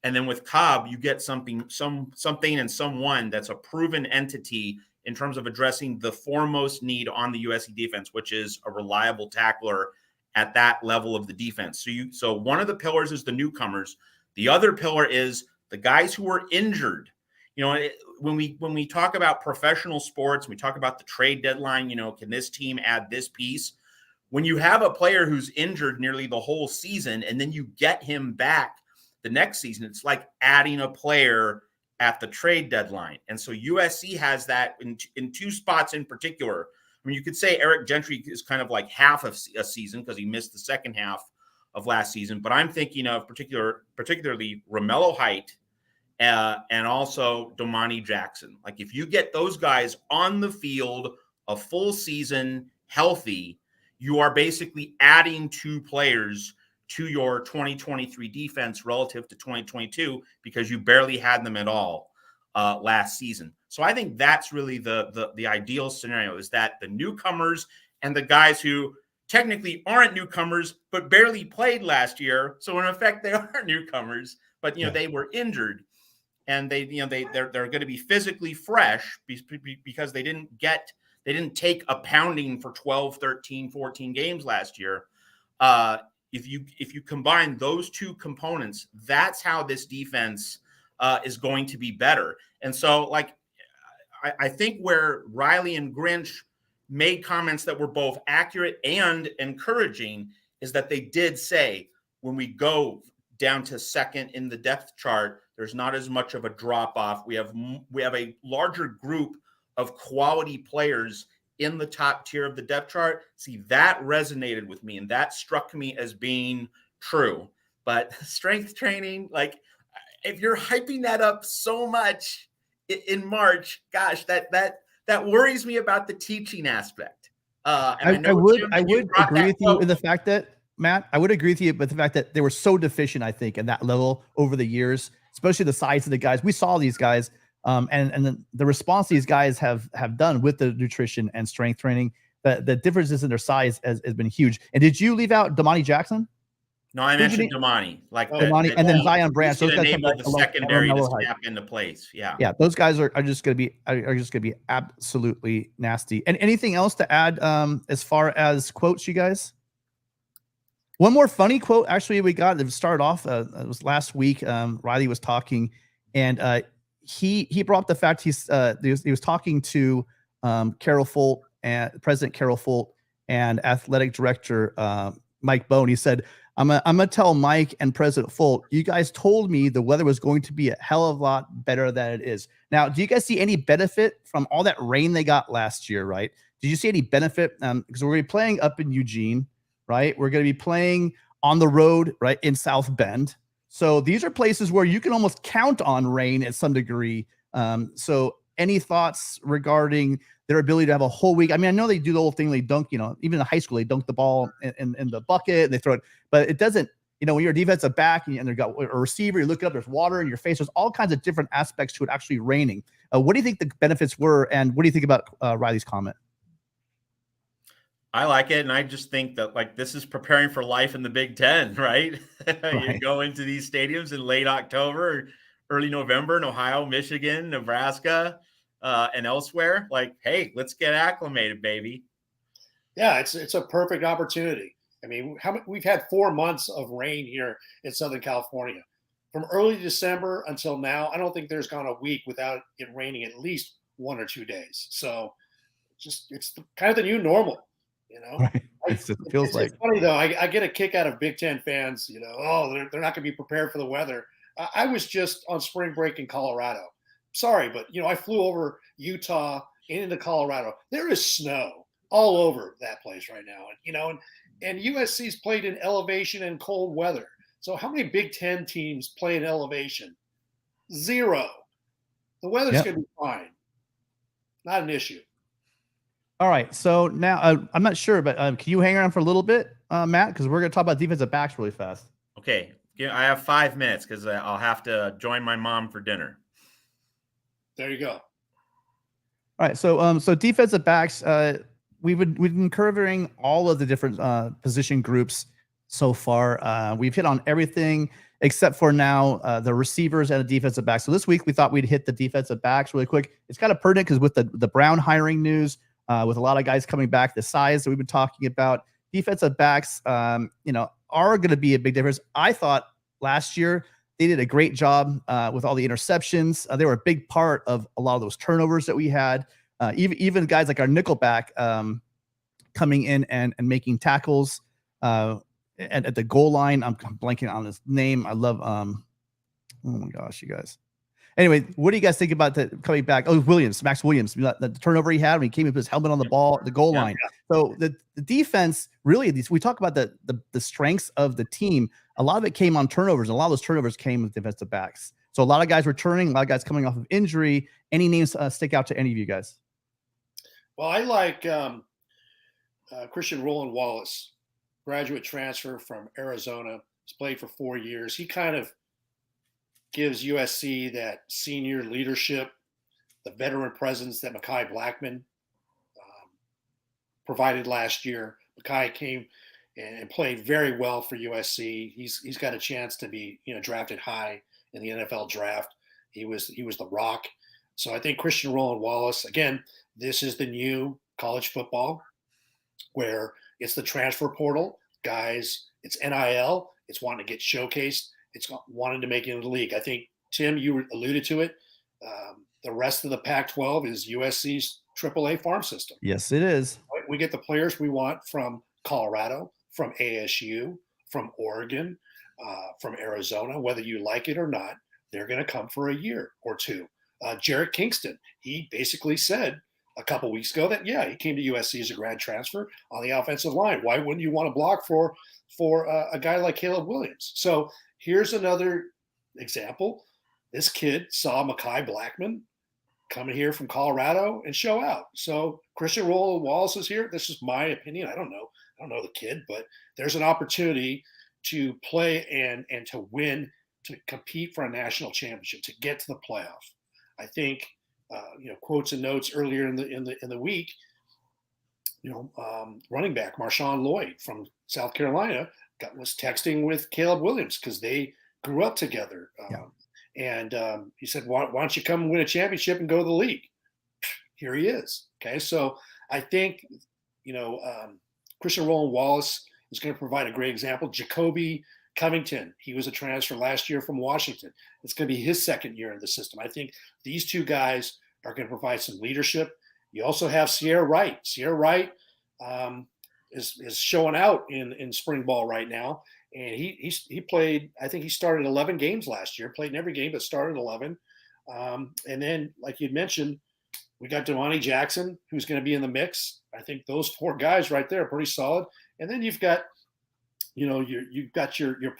And then with Cobb, you get something and someone that's a proven entity in terms of addressing the foremost need on the USC defense, which is a reliable tackler at that level of the defense. So one of the pillars is the newcomers. The other pillar is the guys who are injured. You know, when we talk about professional sports, we talk about the trade deadline, you know, can this team add this piece? When you have a player who's injured nearly the whole season and then you get him back the next season, it's like adding a player at the trade deadline. And so USC has that in two spots in particular. I mean, you could say Eric Gentry is kind of like half of a season because he missed the second half of last season. But I'm thinking of particularly Romello Height and also Domani Jackson. Like if you get those guys on the field a full season healthy, you are basically adding 2 players to your 2023 defense relative to 2022 because you barely had them at all last season. So I think that's really the ideal scenario, is that the newcomers and the guys who technically aren't newcomers but barely played last year, so in effect they are newcomers, but they were injured, and they're going to be physically fresh because they didn't take a pounding for 12, 13, 14 games last year. If you combine those 2 components, that's how this defense is going to be better. And so, like, I think where Riley and Grinch made comments that were both accurate and encouraging is that they did say, when we go down to second in the depth chart, there's not as much of a drop off. We have a larger group of quality players in the top tier of the depth chart. See, that resonated with me, and that struck me as being true. But strength training, like, if you're hyping that up so much in March, gosh, that worries me about the teaching aspect. And I would agree with you in the fact that, Matt, I would agree with you, but the fact that they were so deficient, I think, at that level over the years, especially the size of the guys. We saw these guys, and the response these guys have done with the nutrition and strength training, the differences in their size has been huge. And did you leave out Domani Jackson? No, I mentioned Domani, like Domani, and then Zion Branch. Those guys enable the secondary to snap into place. Yeah, those guys are just going to be absolutely nasty. And anything else to add as far as quotes, you guys? One more funny quote actually we got. It started off. It was last week. Riley was talking, and he brought up the fact he was talking to Carol Folt and President Carol Folt and athletic director Mike Bone. He said, I'm gonna tell Mike and President Folt, you guys told me the weather was going to be a hell of a lot better than it is. Now, do you guys see any benefit from all that rain they got last year, right? Did you see any benefit? Because we're going to be playing up in Eugene, right? We're going to be playing on the road, right, in South Bend. So these are places where you can almost count on rain at some degree. So any thoughts regarding their ability to have a whole week? I mean, I know they do the whole thing. They dunk, even in high school, they dunk the ball in the bucket and they throw it, but it doesn't, when you're a defensive back and they've got a receiver, you look up, there's water in your face. There's all kinds of different aspects to it actually raining. What do you think the benefits were? And what do you think about Riley's comment? I like it. And I just think that, like, this is preparing for life in the Big Ten, right? You go into these stadiums in late October, early November in Ohio, Michigan, Nebraska, and elsewhere. Like, hey, let's get acclimated, baby. Yeah, it's a perfect opportunity. I mean, we've had 4 months of rain here in Southern California. From early December until now, I don't think there's gone a week without it raining at least 1 or 2 days. So it's kind of the new normal, Right. It feels like. It's funny, though. I get a kick out of Big Ten fans, they're not going to be prepared for the weather. I was just on spring break in Colorado. Sorry, but, I flew over Utah and into Colorado. There is snow all over that place right now, and USC's played in elevation and cold weather. So how many Big Ten teams play in elevation? 0. The weather's going to be fine. Not an issue. All right. So now I'm not sure, but can you hang around for a little bit, Matt? Because we're going to talk about defensive backs really fast. Okay. I have 5 minutes because I'll have to join my mom for dinner. There you go. All right. So defensive backs, we've been covering all of the different position groups so far. We've hit on everything except for now the receivers and the defensive backs. So this week we thought we'd hit the defensive backs really quick. It's kind of pertinent because with the Brown hiring news, with a lot of guys coming back, the size that we've been talking about, defensive backs, are going to be a big difference. I thought last year they did a great job with all the interceptions. They were a big part of a lot of those turnovers that we had. Even guys like our nickelback coming in and making tackles at the goal line. I'm blanking on his name. I love oh my gosh, you guys. Anyway, what do you guys think about the coming back? Oh, Max Williams, the turnover he had when he came in with his helmet on the ball, the goal line. So the defense, really, we talk about the strengths of the team. A lot of it came on turnovers, and a lot of those turnovers came with defensive backs. So a lot of guys returning, a lot of guys coming off of injury. Any names stick out to any of you guys? Well, I like Christian Roland Wallace, graduate transfer from Arizona. He's played for 4 years. He kind of gives USC that senior leadership, the veteran presence that Mekhi Blackman provided last year. Mekhi came and played very well for USC. He's got a chance to be drafted high in the NFL draft. He was the rock. So I think Christian Roland Wallace, again, this is the new college football where it's the transfer portal. Guys, it's NIL. It's wanting to get showcased. It's wanting to make it into the league. I think, Tim, you alluded to it. The rest of the Pac-12 is USC's AAA farm system. Yes, it is. We get the players we want from Colorado, from ASU, from Oregon, from Arizona. Whether you like it or not, they're going to come for a year or two. Jarrett Kingston, he basically said a couple weeks ago that, he came to USC as a grad transfer on the offensive line. Why wouldn't you want to block for a guy like Caleb Williams? So here's another example. This kid saw Mekhi Blackman coming here from Colorado and show out. So Christian Roland Wallace is here. This is my opinion. I don't know the kid, but there's an opportunity to play and to win, to compete for a national championship, to get to the playoff. I think, quotes and notes earlier in the week, running back Marshawn Lloyd from South Carolina was texting with Caleb Williams because they grew up together. And he said, why don't you come and win a championship and go to the league? Here he is. Okay. So I think, Christian Roland Wallace is going to provide a great example. Jacoby Covington, he was a transfer last year from Washington. It's going to be his second year in the system. I think these two guys are going to provide some leadership. You also have Sierra Wright. Sierra Wright is showing out in spring ball right now. And he played, I think he started 11 games last year, played in every game, but started 11. And then, like you'd mentioned, we got Domani Jackson, who's going to be in the mix. I think those four guys right there are pretty solid. And then you've got, you've got your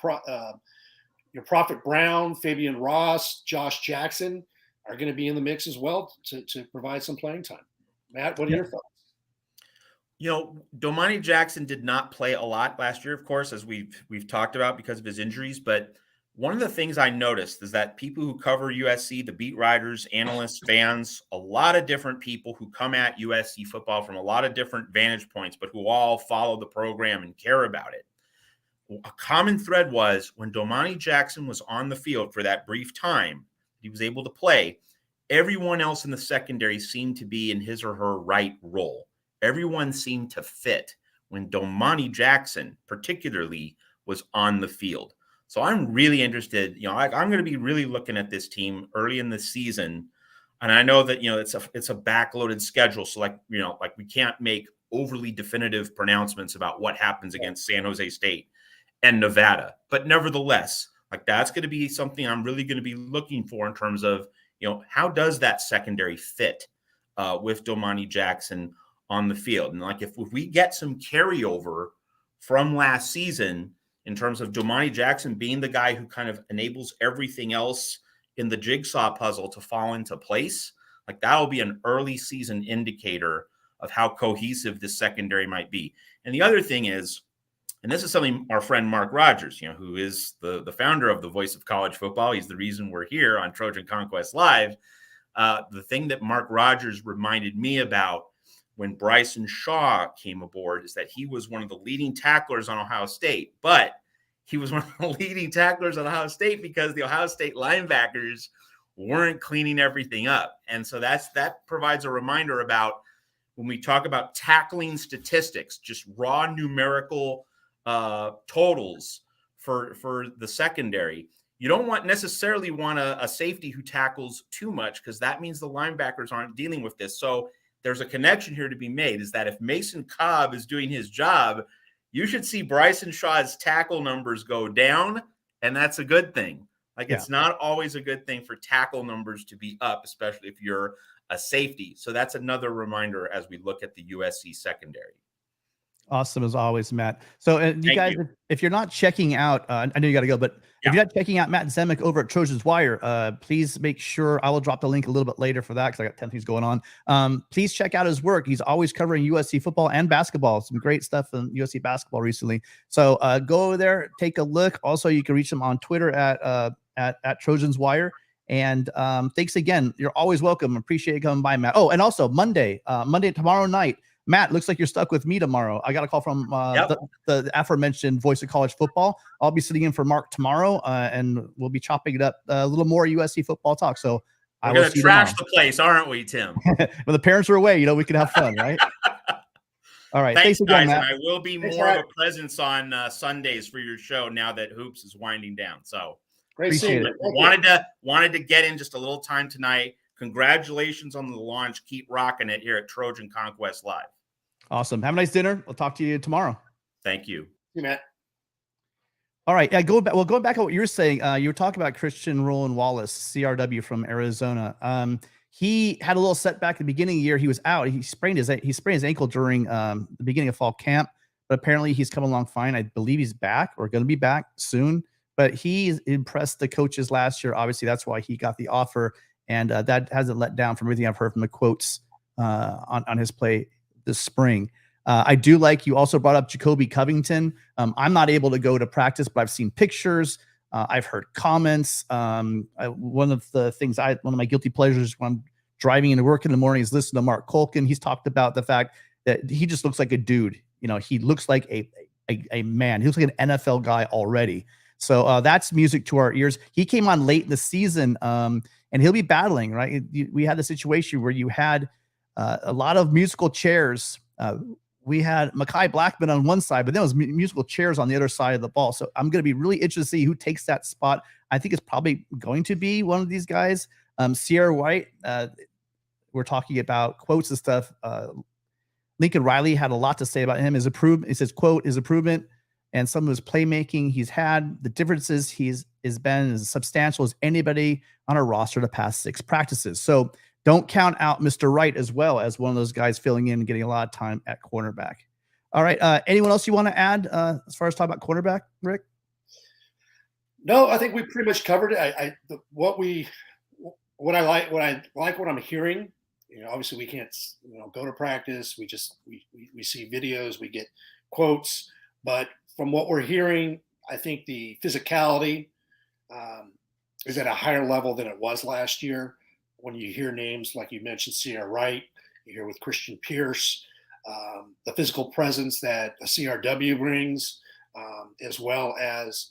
Prophet Brown, Fabian Ross, Josh Jackson are going to be in the mix as well to provide some playing time. Matt, what are your thoughts? Domani Jackson did not play a lot last year, of course, as we've talked about because of his injuries. But one of the things I noticed is that people who cover USC, the beat writers, analysts, fans, a lot of different people who come at USC football from a lot of different vantage points, but who all follow the program and care about it. A common thread was when Domani Jackson was on the field for that brief time, he was able to play, everyone else in the secondary seemed to be in his or her right role. Everyone seemed to fit when Domani Jackson particularly was on the field. So I'm really interested, I'm going to be really looking at this team early in the season. And I know that, it's a backloaded schedule. So we can't make overly definitive pronouncements about what happens against San Jose State and Nevada. But nevertheless, that's going to be something I'm really going to be looking for in terms of, how does that secondary fit with Domani Jackson on the field? And if we get some carryover from last season in terms of Domani Jackson being the guy who kind of enables everything else in the jigsaw puzzle to fall into place, that'll be an early season indicator of how cohesive this secondary might be. And the other thing is, and this is something our friend Mark Rogers, who is the founder of the Voice of College Football, he's the reason we're here on Trojan Conquest Live. The thing that Mark Rogers reminded me about when Bryson Shaw came aboard is that he was one of the leading tacklers on Ohio State, but he was one of the leading tacklers on Ohio State because the Ohio State linebackers weren't cleaning everything up. And so that provides a reminder about when we talk about tackling statistics, just raw numerical totals for the secondary. You don't necessarily want a safety who tackles too much because that means the linebackers aren't dealing with this. So there's a connection here to be made is that if Mason Cobb is doing his job, you should see Bryson Shaw's tackle numbers go down, and that's a good thing. It's not always a good thing for tackle numbers to be up, especially if you're a safety. So that's another reminder as we look at the USC secondary. Awesome as always, Matt. So you Thank guys, you. if you're not checking out, I know you got to go, but Yeah. if you're not checking out Matt Zemek over at Trojans Wire, please make sure I will drop the link a little bit later for that because I got 10 things going on. Please check out his work. He's always covering USC football and basketball. Some great stuff in USC basketball recently. So go over there, take a look. Also, you can reach him on Twitter at Trojans Wire. And thanks again. You're always welcome. Appreciate you coming by, Matt. Oh, and also Monday tomorrow night. Matt, looks like you're stuck with me tomorrow. I got a call from the aforementioned voice of college football. I'll be sitting in for Mark tomorrow, and we'll be chopping it up a little more USC football talk. So we're going to trash the place, aren't we, Tim? When the parents are away, we can have fun, right? All right. Thanks again, guys. Matt. And I will be more of a presence on Sundays for your show now that Hoops is winding down. So great seeing you. Wanted to get in just a little time tonight. Congratulations on the launch. Keep rocking it here at Trojan Conquest Live. Awesome. Have a nice dinner. We'll talk to you tomorrow. Thank you. You, Matt. All right. Yeah, going back to what you were saying, you were talking about Christian Roland Wallace, CRW from Arizona. He had a little setback at the beginning of the year. He was out. He sprained his ankle during the beginning of fall camp, but apparently he's come along fine. I believe he's back or going to be back soon. But he impressed the coaches last year. Obviously, that's why he got the offer, and that hasn't let down from everything I've heard from the quotes on his play this spring. I do like you also brought up Jacoby Covington. I'm not able to go to practice, but I've seen pictures. I've heard comments. One of my guilty pleasures when I'm driving into work in the morning is listen to Mark Colkin. He's talked about the fact that he just looks like a dude. He looks like a man. He looks like an NFL guy already. So that's music to our ears. He came on late in the season, and he'll be battling, right? We had the situation where you had a lot of musical chairs. We had Mekhi Blackman on one side, but then it was musical chairs on the other side of the ball. So I'm going to be really interested to see who takes that spot. I think it's probably going to be one of these guys. Sierra White, we're talking about quotes and stuff. Lincoln Riley had a lot to say about him. He says, quote, his improvement and some of his playmaking he's had. The differences he's been as substantial as anybody on a roster the past 6 practices. So don't count out Mr. Wright as well as one of those guys filling in and getting a lot of time at cornerback. All right. Anyone else you want to add as far as talk about cornerback, Rick? No, I think we pretty much covered it. What I like what I'm hearing. Obviously we can't go to practice. We see videos, we get quotes, but from what we're hearing, I think the physicality is at a higher level than it was last year. When you hear names like you mentioned, Sierra Wright, you hear with Christian Pierce, the physical presence that a CRW brings, as well as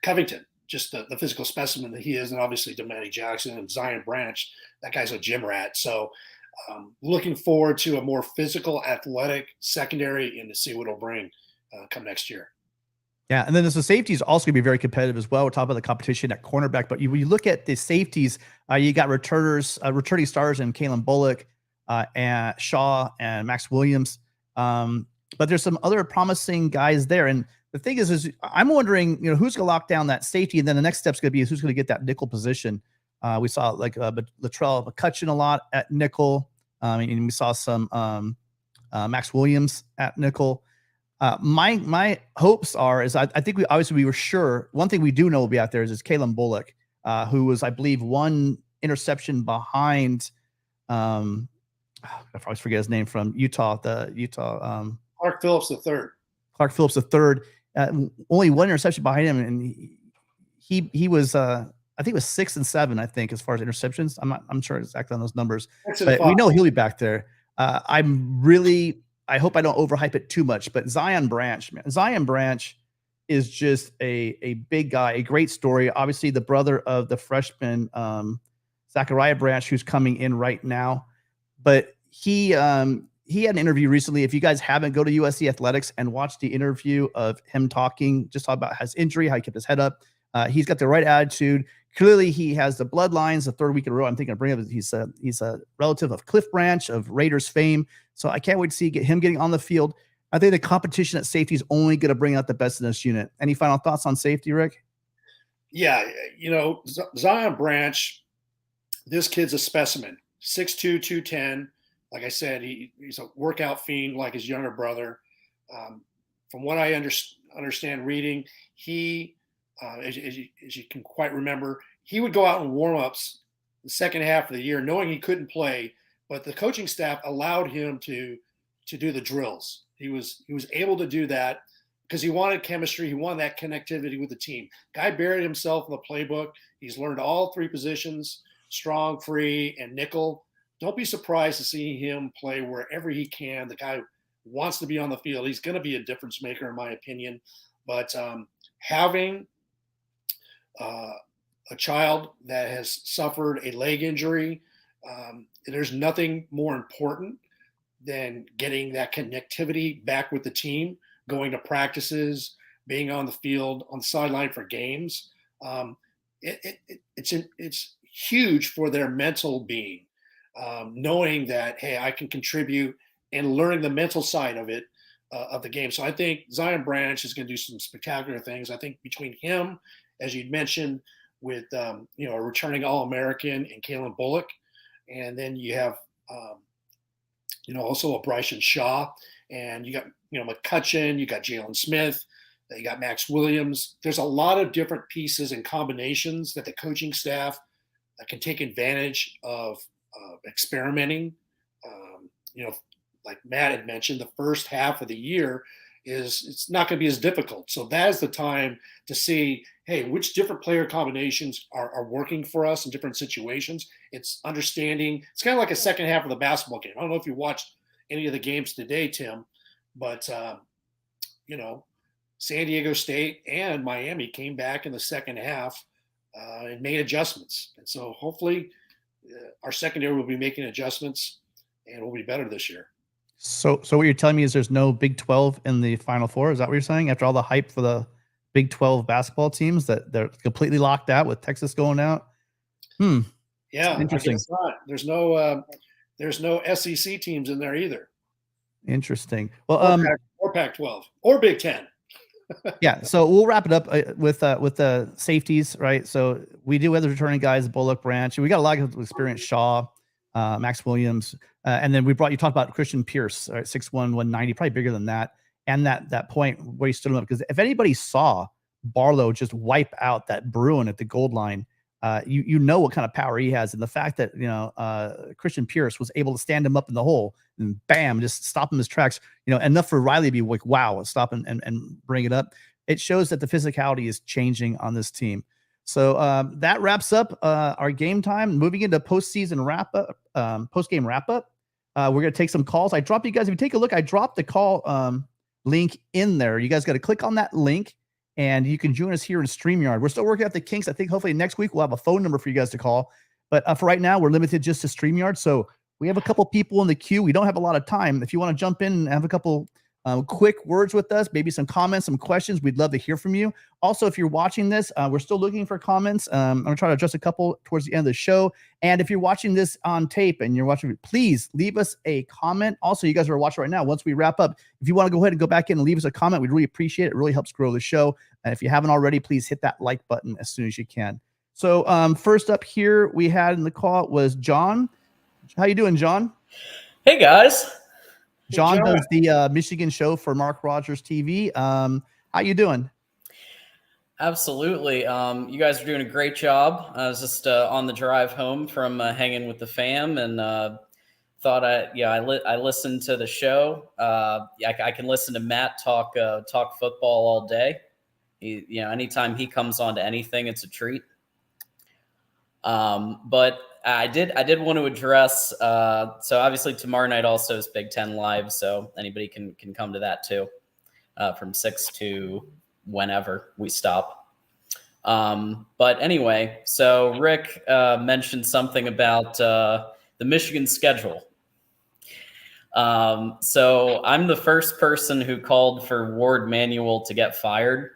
Covington, just the physical specimen that he is, and obviously Domani Jackson and Zion Branch, that guy's a gym rat. So looking forward to a more physical, athletic secondary and to see what it'll bring come next year. Yeah, and then the safeties also going to be very competitive as well. We're talking about the competition at cornerback, but when you look at the safeties, you got returning stars in Kalen Bullock, and Shaw and Max Williams. But there's some other promising guys there. And the thing is I'm wondering, who's going to lock down that safety, and then the next step's going to be who's going to get that nickel position. We saw like Latrell McCutcheon a lot at nickel, and we saw some Max Williams at nickel. My hopes are I think we were sure. One thing we do know will be out there is Kalen Bullock, who was, I believe, one interception behind. I always forget his name from Utah. Clark Phillips III. Clark Phillips III. Only one interception behind him, and he was I think it was 6 and 7. I think as far as interceptions, I'm sure exactly on those numbers, but we know he'll be back there. I hope I don't overhype it too much, but Zion Branch is just a big guy, a great story. Obviously, the brother of the freshman Zachariah Branch, who's coming in right now. But he had an interview recently. If you guys haven't, go to USC Athletics and watch the interview of him talking about his injury, how he kept his head up. He's got the right attitude. Clearly, he has the bloodlines. The 3rd week in a row, I'm thinking of bringing up. He's a relative of Cliff Branch of Raiders fame. So I can't wait to see him getting on the field. I think the competition at safety is only going to bring out the best in this unit. Any final thoughts on safety, Rick? Yeah, Zion Branch, this kid's a specimen. 6'2", 210. like I said, he's a workout fiend like his younger brother. From what I understand reading, he, as you can quite remember, he would go out in warm-ups the second half of the year knowing he couldn't play, but the coaching staff allowed him to do the drills. He was able to do that because he wanted chemistry. He wanted that connectivity with the team. Guy buried himself in the playbook. He's learned all three positions, strong, free, and nickel. Don't be surprised to see him play wherever he can. The guy wants to be on the field. He's going to be a difference maker, in my opinion. But having a child that has suffered a leg injury, there's nothing more important than getting that connectivity back with the team, going to practices, being on the field, on the sideline for games. It's huge for their mental being, knowing that, hey, I can contribute, and learning the mental side of it, of the game. So I think Zion Branch is going to do some spectacular things. I think between him, as you'd mentioned, with a returning All-American and Kalen Bullock, and then you have also a Bryson Shaw, and you got McCutcheon, you got Jalen Smith, you got Max Williams. There's a lot of different pieces and combinations that the coaching staff can take advantage of experimenting. Like Matt had mentioned, the first half of the year it's not going to be as difficult. So that is the time to see, hey, which different player combinations are working for us in different situations. It's understanding. It's kind of like a second half of the basketball game. I don't know if you watched any of the games today, Tim, but San Diego State and Miami came back in the second half and made adjustments. And so hopefully our secondary will be making adjustments and we'll be better this year. So what you're telling me is there's no Big 12 in the Final Four? Is that what you're saying? After all the hype for the Big 12 basketball teams, that they're completely locked out with Texas going out? Yeah, interesting. I guess not. There's no SEC teams in there either. Interesting. Well, or Pac-12 or Big 10. Yeah, so we'll wrap it up with the safeties, right? So we do have the returning guys, Bullock, Branch. We got a lot of experience, Shaw, Max Williams, and then you talked about Christian Pierce, right? 6'1", 190, probably bigger than that. And that point where he stood him up, because if anybody saw Barlow just wipe out that Bruin at the goal line, you know what kind of power he has, and the fact that Christian Pierce was able to stand him up in the hole and bam, just stop him his tracks, enough for Riley to be like, wow, stop and bring it up. It shows that the physicality is changing on this team. So that wraps up our game time. Moving into postseason wrap up, post-game wrap up. We're gonna take some calls. I dropped you guys. If you take a look, I dropped the call link in there. You guys got to click on that link, and you can join us here in StreamYard. We're still working out the kinks. I think hopefully next week we'll have a phone number for you guys to call. But for right now, we're limited just to StreamYard. So we have a couple people in the queue. We don't have a lot of time. If you want to jump in and have a couple quick words with us, maybe some comments, some questions, we'd love to hear from you. Also, if you're watching this, we're still looking for comments. I'm going to try to address a couple towards the end of the show. And if you're watching this on tape and you're watching, please leave us a comment. Also, you guys are watching right now. Once we wrap up, if you want to go ahead and go back in and leave us a comment, we'd really appreciate it. It really helps grow the show. And if you haven't already, please hit that like button as soon as you can. So first up here we had in the call was John. How you doing, John? Hey, guys. John does the Michigan show for Mark Rogers TV. How you doing? Absolutely. You guys are doing a great job. I was just on the drive home from hanging with the fam, and thought I listened to the show. I can listen to Matt talk football all day. Anytime he comes on to anything, it's a treat. But I did want to address, so obviously tomorrow night also is Big Ten Live, so anybody can come to that too, from 6 to whenever we stop. But anyway, so Rick mentioned something about the Michigan schedule. So I'm the first person who called for Ward Manuel to get fired,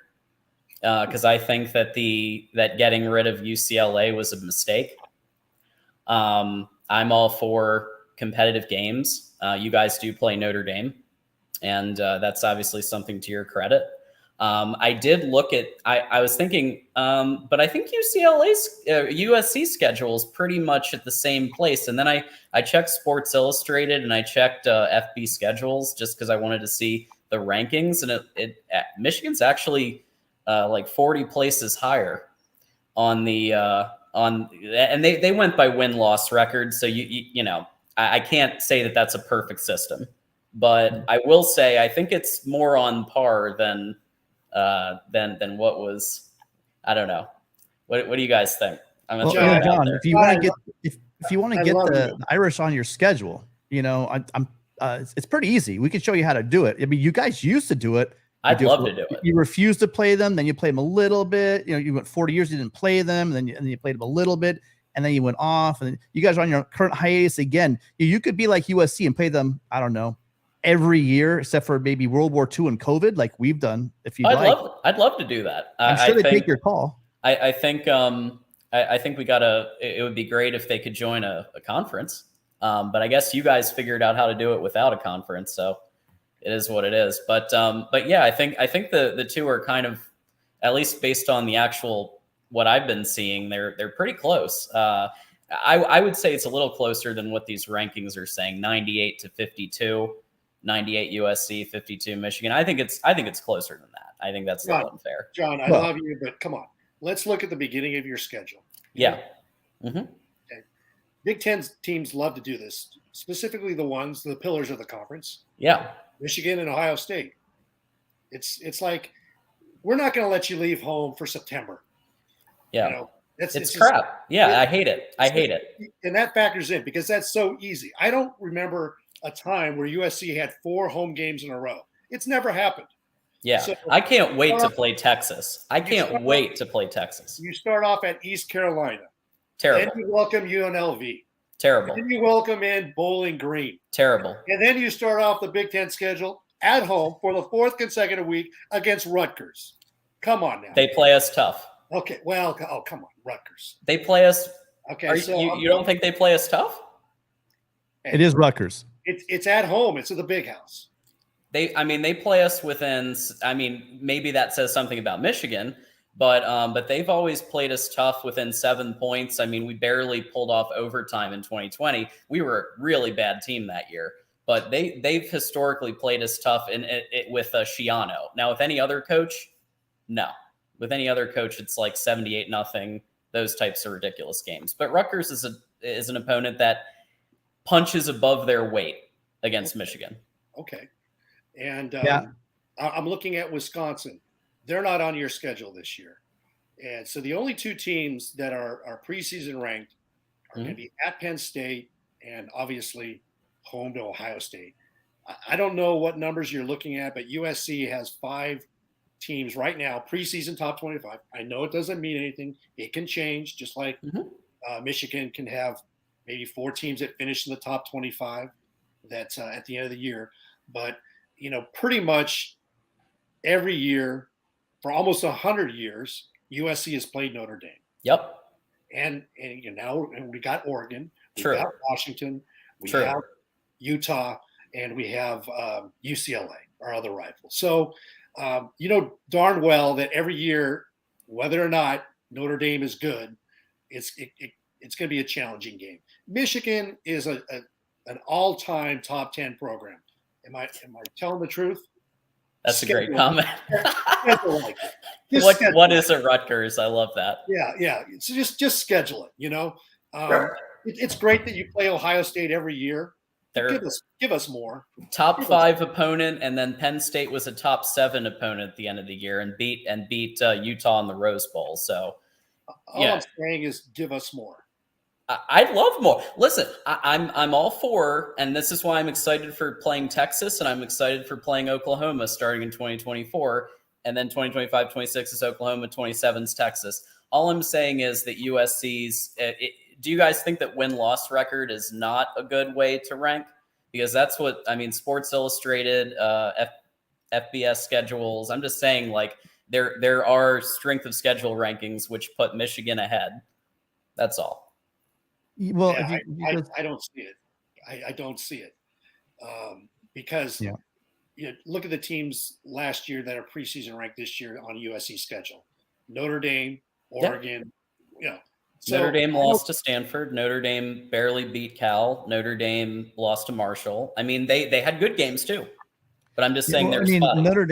because I think that getting rid of UCLA was a mistake. I'm all for competitive games. You guys do play Notre Dame, and that's obviously something to your credit. I did look at. I was thinking, but I think USC schedule is pretty much at the same place. And then I checked Sports Illustrated and I checked FB schedules just because I wanted to see the rankings, and Michigan's actually like 40 places higher on the and they went by win-loss record. So you know, I can't say that that's a perfect system, but I will say I think it's more on par than what was. I don't know. What do you guys think? I'm gonna throw it out John, there. if you want to get if you want to I get love the Irish on your schedule, you know, it's pretty easy. We can show you how to do it. I mean, you guys used to do it. I'd love to do it. You refused to play them, then you played them a little bit. You know, you went 40 years, you didn't play them, and then you played them a little bit, and then you went off, and you guys are on your current hiatus again. You could be like USC and play them, I don't know, every year except for maybe World War II and COVID, like we've done. If you'd like, I'd love to do that. I'm sure they take your call. I think we gotta. It would be great if they could join a conference. But I guess you guys figured out how to do it without a conference, so it is what it is. But yeah, I think the two are kind of, at least based on the actual what I've been seeing, they're pretty close. I would say it's a little closer than what these rankings are saying, 98 to 52, 98 USC, 52 Michigan. I think it's closer than that. I think that's a little unfair. John, I love you, but come on. Let's look at the beginning of your schedule. Yeah. Mm-hmm. Okay. Big Ten teams love to do this, specifically the pillars of the conference. Yeah. Michigan and Ohio State. It's like, we're not going to let you leave home for September. Yeah. You know, it's crap. I hate it. I hate it. And that factors in because that's so easy. I don't remember a time where USC had 4 home games in a row. It's never happened. Yeah. So, I can't wait to play Texas. You start off at East Carolina. Terrible. Then you welcome UNLV. Terrible. Then you welcome in Bowling Green. Terrible. And then you start off the Big Ten schedule at home for the 4th consecutive week against Rutgers. Come on now. They play us tough. Okay. Well, come on, Rutgers. They play us. Okay. You don't think they play us tough? It is Rutgers. It's at home. It's at the Big House. They play us within. I mean, maybe that says something about Michigan, but they've always played us tough within 7 points. I mean, we barely pulled off overtime in 2020. We were a really bad team that year, but they've historically played us tough with Shiano. Now, with any other coach, no. With any other coach, it's like 78-0. Those types of ridiculous games. But Rutgers is an opponent that punches above their weight against Michigan. Okay. And I'm looking at Wisconsin. They're not on your schedule this year. And so the only 2 teams that are preseason ranked are going to be at Penn State and obviously home to Ohio State. I don't know what numbers you're looking at, but USC has 5 teams right now, preseason top 25. I know it doesn't mean anything. It can change, just like Michigan can have maybe 4 teams that finish in the top 25 that's at the end of the year. But you know, pretty much every year for almost 100 years, USC has played Notre Dame. Yep. And now we got Oregon, we True. got Washington, we have Utah, and we have UCLA, our other rival. So, you know darn well that every year, whether or not Notre Dame is good, it's going to be a challenging game. Michigan is an all-time top 10 program. Am I telling the truth? That's a great comment. What is a Rutgers? I love that. Yeah. So just schedule it. You know, it's great that you play Ohio State every year. Give us more. Top 5 opponent, and then Penn State was a top 7 opponent at the end of the year, and beat Utah in the Rose Bowl. So all I'm saying is give us more. I'd love more. Listen, I'm all for, and this is why I'm excited for playing Texas, and I'm excited for playing Oklahoma starting in 2024, and then 2025, 26 is Oklahoma, 27 is Texas. All I'm saying is that USC's. Do you guys think that win-loss record is not a good way to rank? Because that's what Sports Illustrated, FBS schedules. I'm just saying, like there are strength of schedule rankings which put Michigan ahead. That's all. Well, I don't see it. I don't see it because look at the teams last year that are preseason ranked this year on USC schedule. Notre Dame, Oregon, So Notre Dame lost to Stanford. Notre Dame barely beat Cal. Notre Dame lost to Marshall. I mean, they had good games too, but I'm just saying they're spotty. Notre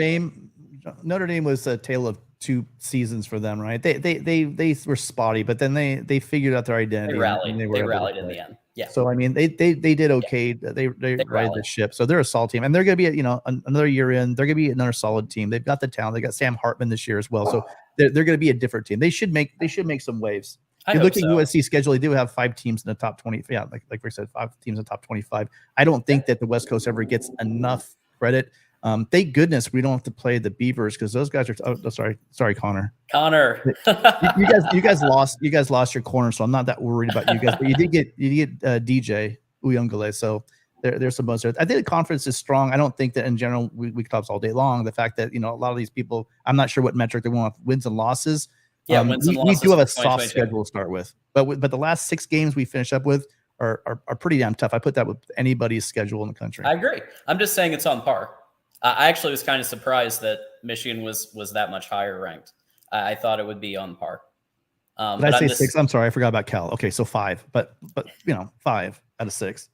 Dame was a tale of two seasons for them, right? They were spotty, but then they figured out their identity. They rallied. And they rallied in the end. Yeah. So I mean, they did okay. Yeah. They righted the ship. So they're a solid team, and they're going to be another year in. They're going to be another solid team. They've got the talent. They got Sam Hartman this year as well. So they're going to be a different team. They should make some waves. You look at USC schedule; they do have 5 teams in the top 20. Yeah, like Rick said, 5 teams in the top 25. I don't think that the West Coast ever gets enough credit. Thank goodness we don't have to play the Beavers because those guys are. Oh, sorry, Connor. you guys lost your corner, so I'm not that worried about you guys. But you did get DJ Uyungale, so there's some bonus there. I think the conference is strong. I don't think that in general we could talk all day long. The fact that a lot of these people, I'm not sure what metric they want wins and losses. Yeah, we do have a soft schedule to start with, but the last 6 games we finish up with are pretty damn tough. I put that with anybody's schedule in the country. I agree. I'm just saying it's on par. I actually was kind of surprised that Michigan was that much higher ranked. I thought it would be on par. Did I say 6? I'm sorry, I forgot about Cal. Okay, so 5, but 5 out of 6.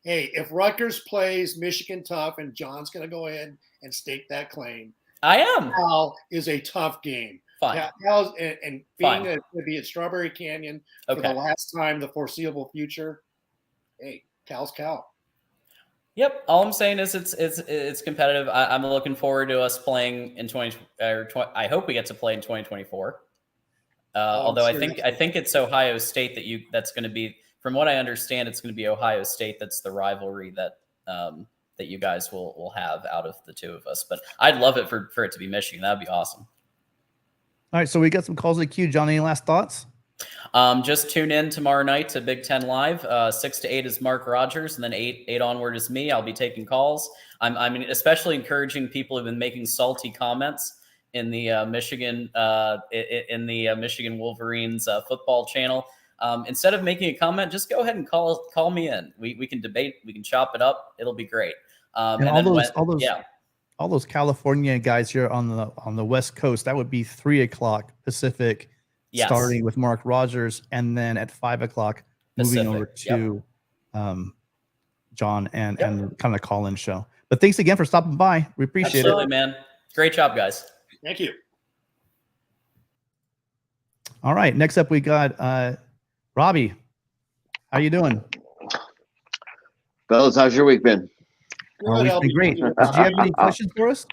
Hey, if Rutgers plays Michigan tough, and John's going to go ahead and stake that claim, I am. Cal is a tough game. Fine. Cal and being going to be at Strawberry Canyon for the last time, the foreseeable future. Hey, Cal's Cal. Yep. All I'm saying is it's competitive. I'm looking forward to us playing in 20. I hope we get to play in 2024. Although I think it's Ohio State that's going to be, from what I understand, it's going to be Ohio State. That's the rivalry that you guys will have out of the two of us. But I'd love it for it to be Michigan. That'd be awesome. All right, so we got some calls in the queue. John, any last thoughts? Just tune in tomorrow night to Big Ten Live. 6 to 8 is Mark Rogers, and then 8 onward is me. I'll be taking calls. I'm especially encouraging people who've been making salty comments in the Michigan Wolverines football channel. Instead of making a comment, just go ahead and call me in. We can debate. We can chop it up. It'll be great. All those California guys here on the West Coast, that would be 3:00 Pacific, starting with Mark Rogers, and then at 5:00 moving over to John and kind of call-in show. But thanks again for stopping by. We appreciate it, man. Great job, guys. Thank you. All right, next up we got Robbie. How you doing, fellas? How's your week been? Our week's been great. Did you have any questions for us?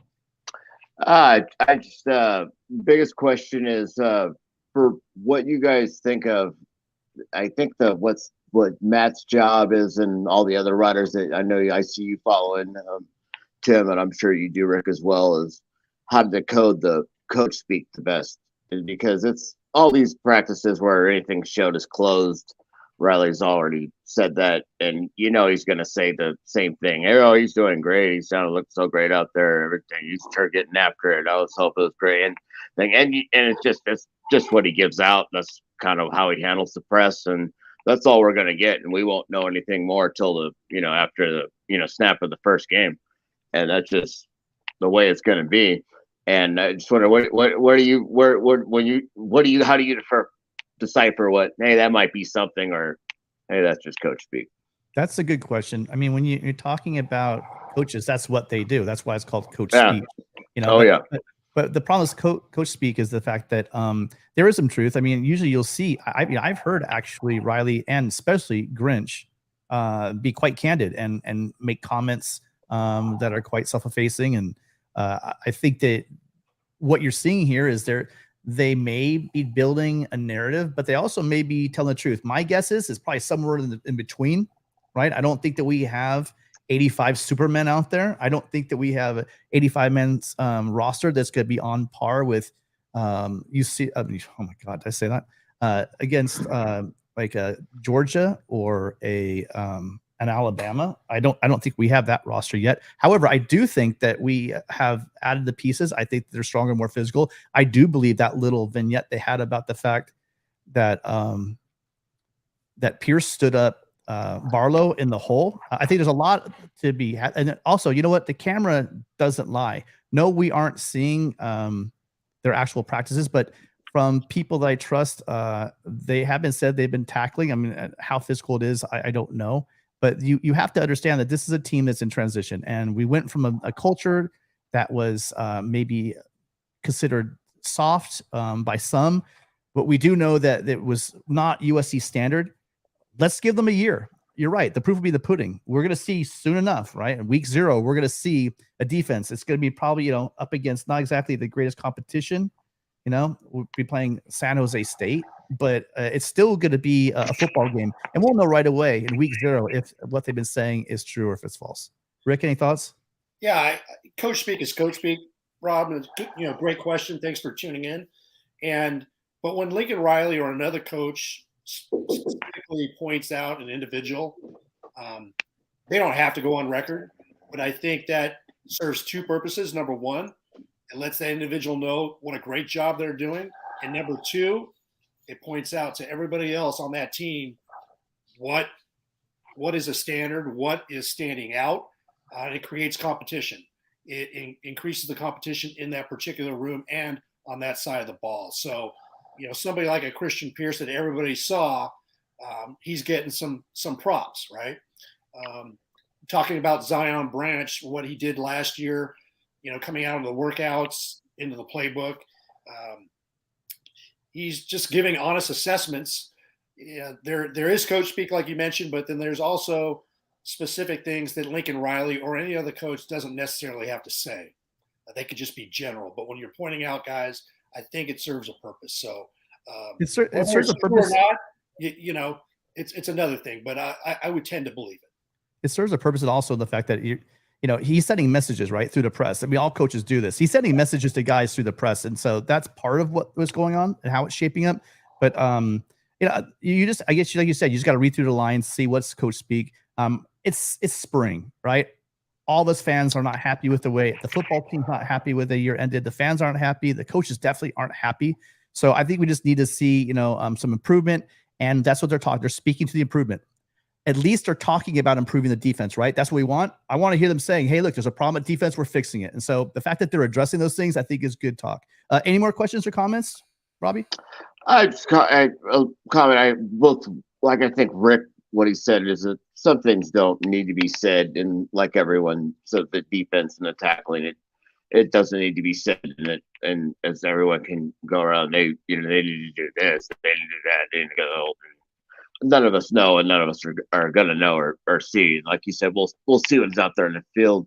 I just biggest question is for what you guys think of. I think what Matt's job is, and all the other writers that I know I see you following, Tim, and I'm sure you do, Rick, as well, is how to decode the coach speak the best. Because it's all these practices where anything showed is closed. Riley's already said that, and he's going to say the same thing. Oh, he's doing great. He looked so great out there. Everything. You start getting after it. I was hoping it was great, and it's just what he gives out. That's kind of how he handles the press, and that's all we're going to get. And we won't know anything more till after the snap of the first game, and that's just the way it's going to be. And I just wonder how do you decipher what, hey, that might be something, or hey, that's just coach speak? That's a good question. I mean, when you're talking about coaches, that's what they do. That's why it's called coach speak. But the problem with coach speak is the fact that there is some truth. I mean, usually you'll see. I've heard actually Riley and especially Grinch be quite candid and make comments that are quite self-effacing. And I think that what you're seeing here is they may be building a narrative, but they also may be telling the truth. My guess is probably somewhere in between, right? I don't think that we have 85 Supermen out there. I don't think that we have an 85 men's roster that's going to be on par with UC. Oh my God, did I say that? Against Georgia or an Alabama. I don't think we have that roster yet. However, I do think that we have added the pieces. I think they're stronger, more physical. I do believe that little vignette they had about the fact that that Pierce stood up Barlow in the hole. I think there's a lot to be had. And also, you know what? The camera doesn't lie. No, we aren't seeing their actual practices, but from people that I trust, they have been said they've been tackling. I mean, how physical it is, I don't know. But you have to understand that this is a team that's in transition. And we went from a culture that was maybe considered soft by some, but we do know that it was not USC standard. Let's give them a year. You're right. The proof will be the pudding. We're going to see soon enough, right? In week 0, we're going to see a defense. It's going to be probably, up against not exactly the greatest competition. We'll be playing San Jose State, but it's still going to be a football game. And we'll know right away in week 0 if what they've been saying is true or if it's false. Rick, any thoughts? Yeah, coach speak is coach speak. Rob, great question. Thanks for tuning in. But when Lincoln Riley or another coach specifically points out an individual, they don't have to go on record. But I think that serves 2 purposes. Number 1, it lets that individual know what a great job they're doing. And number 2, it points out to everybody else on that team what is a standard, what is standing out. It creates competition. It increases the competition in that particular room and on that side of the ball. So, somebody like a Christian Pierce that everybody saw, he's getting some props, right? Talking about Zion Branch, what he did last year, coming out of the workouts into the playbook. He's just giving honest assessments. Yeah, there is coach speak, like you mentioned, but then there's also specific things that Lincoln Riley or any other coach doesn't necessarily have to say. They could just be general. But when you're pointing out guys, I think it serves a purpose. So it serves a purpose. Or not, it's another thing. But I would tend to believe it. It serves a purpose, and also the fact that he's sending messages right through the press. I mean, all coaches do this. He's sending messages to guys through the press, and so that's part of what was going on and how it's shaping up. But you just, I guess, like you said, you just got to read through the lines, see what's coach speak. It's spring, right? All of us fans are not happy with the way the football team's not happy with the year ended. The fans aren't happy. The coaches definitely aren't happy. So I think we just need to see, some improvement, and that's what they're talking. They're speaking to the improvement. At least they're talking about improving the defense, right? That's what we want. I want to hear them saying, hey, look, there's a problem at defense. We're fixing it. And so the fact that they're addressing those things, I think is good talk. Any more questions or comments, Robbie? I comment. I think Rick, what he said is that some things don't need to be said, and like everyone, so the defense and the tackling, it doesn't need to be said, and as everyone can go around, they need to do this, they need to do that, they need to go. None of us know, and none of us are going to know or see. Like you said, we'll see what's out there in the field.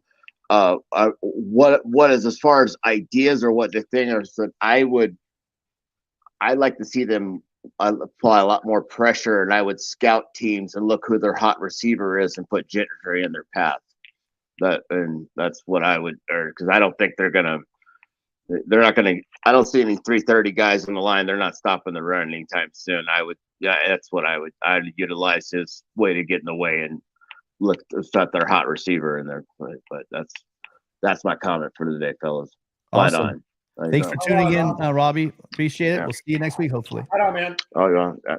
What is, as far as ideas or what the thing is that I'd like to see them apply a lot more pressure, and I would scout teams and look who their hot receiver is and put Gentry in their path. That's what I would, because I don't think they're not gonna. I don't see any 330 guys on the line. They're not stopping the run anytime soon. That's what I'd utilize his way to get in the way and look at their hot receiver in there. But that's my comment for today, fellas. Awesome. Thanks for tuning in, Robbie. Appreciate it. Yeah. We'll see you next week, hopefully. Right on, man. Oh, yeah.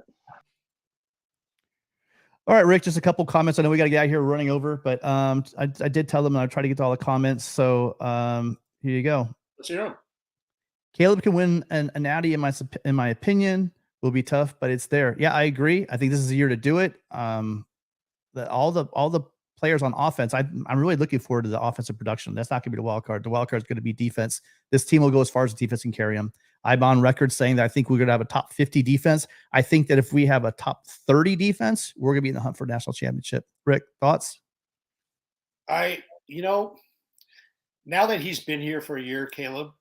All right, Rick, just a couple comments. I know we got to get out of here. We're running over, but I did tell them I try to get to all the comments. So here you go. Let's hear them. Caleb can win an natty, in my opinion. Will be tough, but it's there. Yeah, I agree. I think this is a year to do it. All the players on offense, I'm really looking forward to the offensive production. That's not going to be the wild card. The wild card is going to be defense. This team will go as far as the defense can carry them. I'm on record saying that I think we're going to have a top 50 defense. I think that if we have a top 30 defense, we're going to be in the hunt for a national championship. Rick, thoughts? Now that he's been here for a year, Caleb,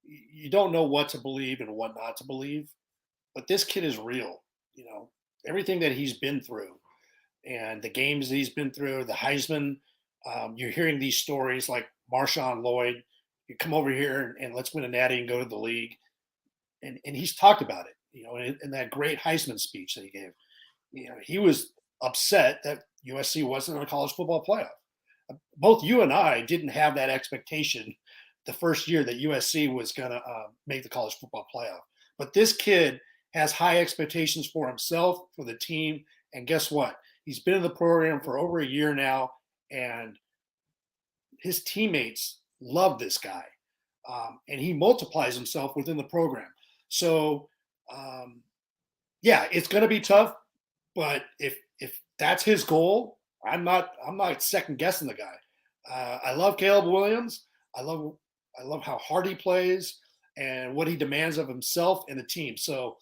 you don't know what to believe and what not to believe. But this kid is real. Everything that he's been through and the games that he's been through, the Heisman, you're hearing these stories like Marshawn Lloyd. You come over here and let's win a natty and go to the league. And he's talked about it, in that great Heisman speech that he gave. He was upset that USC wasn't in a college football playoff. Both you and I didn't have that expectation the first year that USC was going to make the college football playoff. But this kid has high expectations for himself, for the team, and guess what? He's been in the program for over a year now, and his teammates love this guy, and he multiplies himself within the program. So, yeah, it's going to be tough, but if that's his goal, I'm not second guessing the guy. I love Caleb Williams. I love how hard he plays and what he demands of himself and the team. So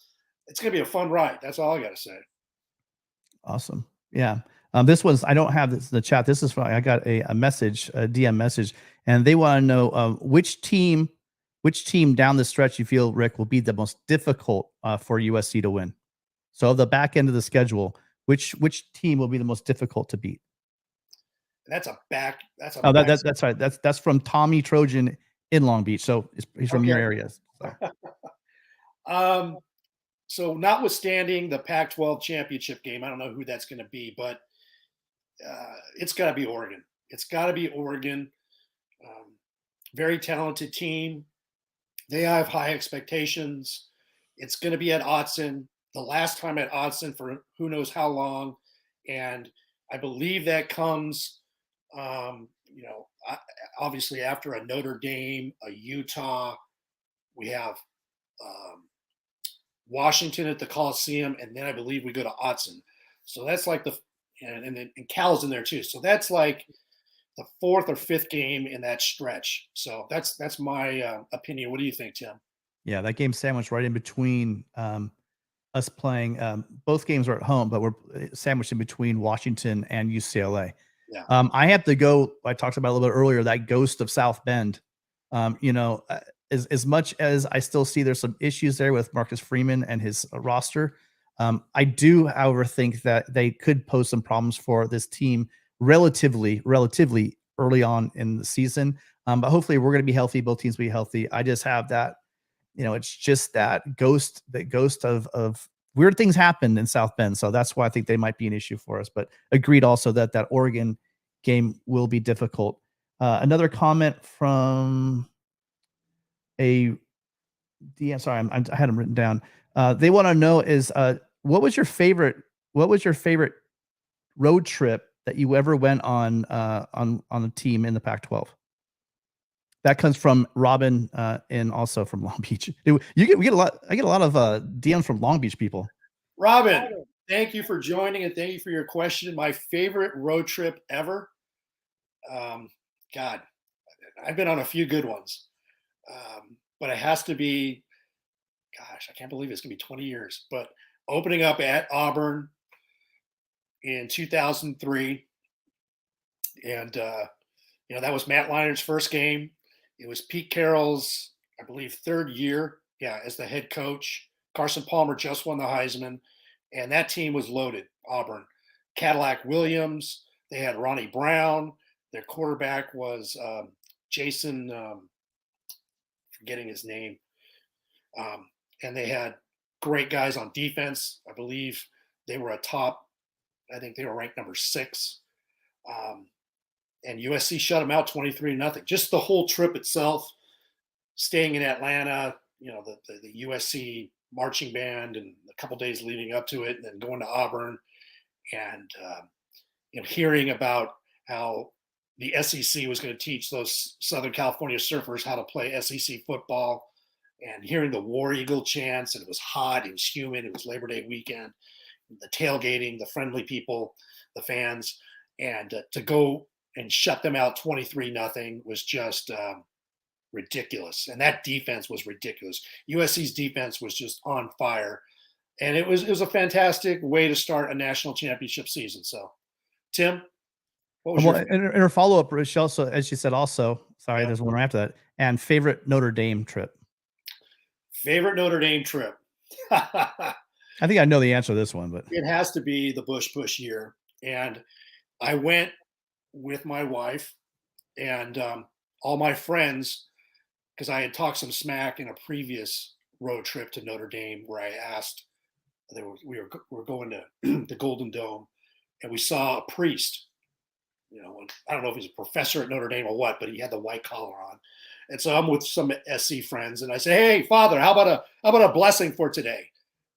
it's going to be a fun ride. That's all I got to say. Awesome. Yeah. This was, I don't have this in the chat. This is from, I got a message, a DM message, and they want to know which team down the stretch you feel, Rick, will be the most difficult for USC to win. So the back end of the schedule, which team will be the most difficult to beat? That's right. That's from Tommy Trojan in Long Beach. So he's from your area. So. So notwithstanding the Pac-12 championship game, I don't know who that's going to be, but it's got to be Oregon. It's got to be Oregon. Very talented team. They have high expectations. It's going to be at Autzen. The last time at Autzen for who knows how long. And I believe that comes, obviously after a Notre Dame, a Utah, we have Washington at the Coliseum, and then I believe we go to Autzen. So that's like and Cal's in there too. So that's like the fourth or fifth game in that stretch. So that's my opinion. What do you think, Tim? Yeah, that game sandwiched right in between us playing. Both games are at home, but we're sandwiched in between Washington and UCLA. Yeah. I have to go. I talked about a little bit earlier, that ghost of South Bend. As much as I still see there's some issues there with Marcus Freeman and his roster, I do, however, think that they could pose some problems for this team relatively early on in the season. But hopefully we're going to be healthy. Both teams will be healthy. I just have that, it's just that ghost of weird things happened in South Bend. So that's why I think they might be an issue for us. But agreed also that Oregon game will be difficult. Another comment from a DM. Sorry, I had them written down. They want to know is what was your favorite road trip that you ever went on a team in the Pac-12? That comes from Robin and also from Long Beach. I get a lot of DMs from Long Beach people. Robin, thank you for joining and thank you for your question. My favorite road trip ever. God, I've been on a few good ones. But it has to be, gosh, I can't believe it's going to be 20 years. But opening up at Auburn in 2003. And, that was Matt Leinert's first game. It was Pete Carroll's, I believe, third year, as the head coach. Carson Palmer just won the Heisman. And that team was loaded, Auburn. Cadillac Williams. They had Ronnie Brown. Their quarterback was Jason forgetting his name. And they had great guys on defense. I believe they were I think they were ranked number 6. And USC shut them out 23-0. Just the whole trip itself, staying in Atlanta, the USC marching band and a couple days leading up to it, and then going to Auburn and, hearing about how the SEC was going to teach those Southern California surfers how to play SEC football, and hearing the War Eagle chants, and it was hot, it was humid, it was Labor Day weekend, the tailgating, the friendly people, the fans, and to go and shut them out 23-0 was just ridiculous. And that defense was ridiculous. USC's defense was just on fire, and it was a fantastic way to start a national championship season. So, Tim, what was in her follow-up, Rochelle, so as she said also, sorry, there's one right after that, and favorite Notre Dame trip. Favorite Notre Dame trip. I think I know the answer to this one, but it has to be the Bush year. And I went with my wife and all my friends, because I had talked some smack in a previous road trip to Notre Dame where I asked, we were going to the Golden Dome, and we saw a priest. I don't know if he's a professor at Notre Dame or what, but he had the white collar on. And so I'm with some SC friends, and I say, "Hey, Father, how about a blessing for today?"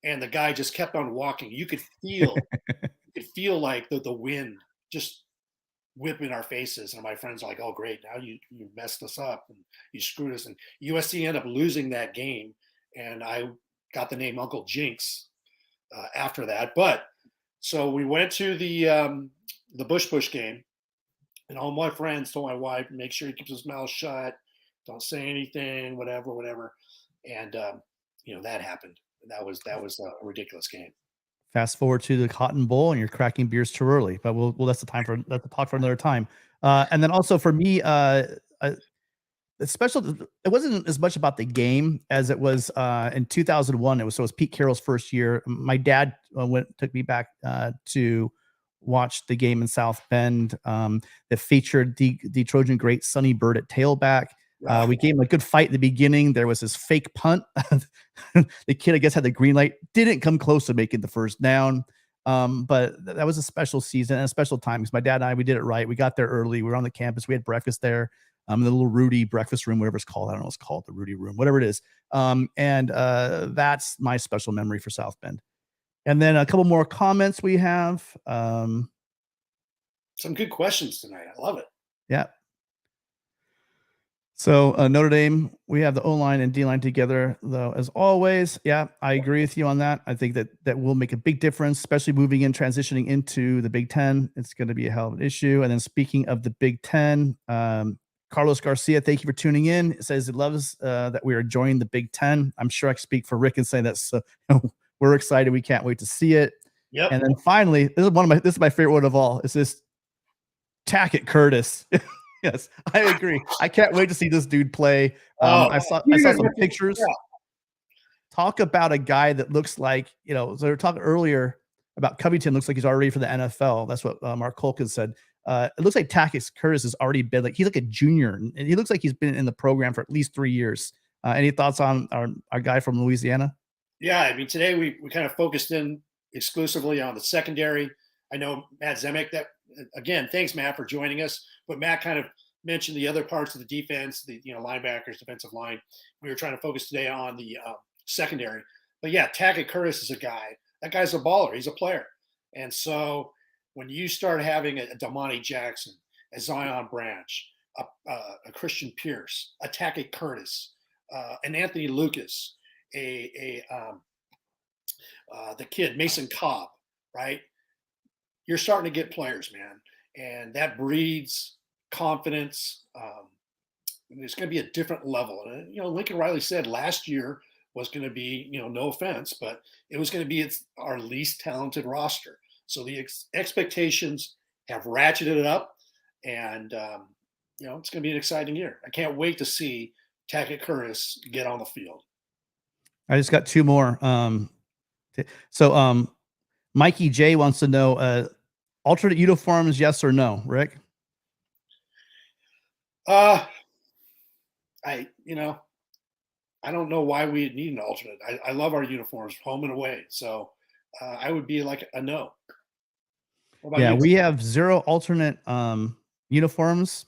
And the guy just kept on walking. You could feel could feel like the wind just whip in our faces. And my friends are like, oh, great. Now you messed us up and you screwed us. And USC ended up losing that game. And I got the name Uncle Jinx after that. But so we went to the Bush game. And all my friends told my wife, make sure he keeps his mouth shut. Don't say anything, whatever. And, that happened. That was a ridiculous game. Fast forward to the Cotton Bowl, and you're cracking beers too early. But that's the talk for another time. And then also for me, special. It wasn't as much about the game as it was in 2001. It was Pete Carroll's first year. My dad took me back to watch the game in South Bend that featured the Trojan great Sonny Bird at tailback. We gave him a good fight in the beginning. There was this fake punt. The kid, I guess, had the green light. Didn't come close to making the first down. But that was a special season and a special time because my dad and I, we did it right. We got there early. We were on the campus. We had breakfast there. The little Rudy breakfast room, whatever it's called. I don't know what's called, the Rudy room, whatever it is. And that's my special memory for South Bend. And then a couple more comments we have. Some good questions tonight. I love it. Yeah. So Notre Dame, we have the O-line and D-line together, though, as always. Yeah, I agree with you on that. I think that will make a big difference, especially transitioning into the Big Ten. It's going to be a hell of an issue. And then speaking of the Big Ten, Carlos Garcia, thank you for tuning in. It says he loves that we are enjoying the Big Ten. I'm sure I can speak for Rick and say that. So we're excited. We can't wait to see it. Yep. And then finally, this is my favorite one of all. It's this Tackett Curtis. Yes, I agree. I can't wait to see this dude play. I saw some pictures. Yeah. Talk about a guy that looks like, so we were talking earlier about Covington looks like he's already for the NFL. That's what Mark Colkin said. It looks like Tackett Curtis has already been he's like a junior, and he looks like he's been in the program for at least 3 years. Any thoughts on our guy from Louisiana? Yeah, I mean, today we kind of focused in exclusively on the secondary. I know Matt Zemek, that again, thanks Matt for joining us. But Matt kind of mentioned the other parts of the defense, the linebackers, defensive line. We were trying to focus today on the secondary. But yeah, Tackett Curtis is a guy. That guy's a baller. He's a player. And so when you start having a Domani Jackson, a Zion Branch, a Christian Pierce, a Tackett Curtis, an Anthony Lucas, the kid Mason Cobb, right? You're starting to get players, man. And that breeds confidence. It's going to be a different level. And, Lincoln Riley said last year was going to be, no offense, but it was going to be our least talented roster. So the expectations have ratcheted it up, and, it's going to be an exciting year. I can't wait to see Tackett Curtis get on the field. I just got two more. So Mikey J wants to know, alternate uniforms, yes or no, Rick? I don't know why we need an alternate. I love our uniforms, home and away. So I would be like a no. Yeah, we have 0 alternate uniforms.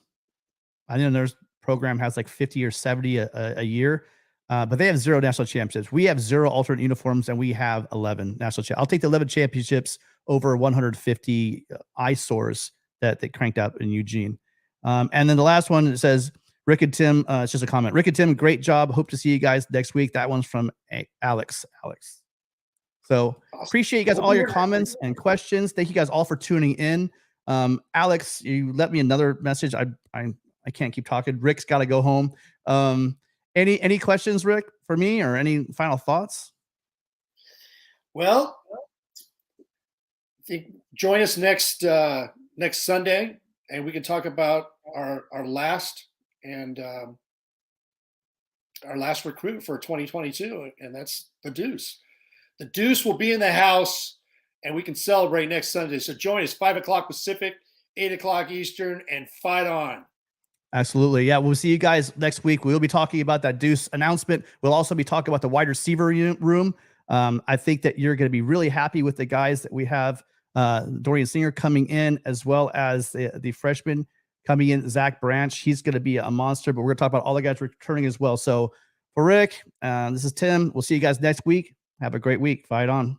I know their program has like 50 or 70 a year, but they have 0 national championships. We have 0 alternate uniforms, and we have 11 national championships. I'll take the 11 championships over 150 eyesores that they cranked out in Eugene. And then the last one, it says, Rick and Tim, it's just a comment. Rick and Tim, great job. Hope to see you guys next week. That one's from Alex. So appreciate you guys, all your comments and questions. Thank you guys all for tuning in. Alex, you left me another message. I can't keep talking. Rick's got to go home. Any questions, Rick, for me, or any final thoughts? Well, I think join us next Sunday, and we can talk about our last recruit for 2022, and that's the Deuce. The Deuce will be in the house, and we can celebrate next Sunday. So join us, 5:00 Pacific, 8:00 Eastern, and fight on. Absolutely. Yeah, we'll see you guys next week. We'll be talking about that Deuce announcement. We'll also be talking about the wide receiver room. I think that you're going to be really happy with the guys that we have. Dorian Singer coming in, as well as the freshman coming in, Zach Branch. He's going to be a monster, but we're going to talk about all the guys returning as well. So for Rick, this is Tim. We'll see you guys next week. Have a great week. Fight on.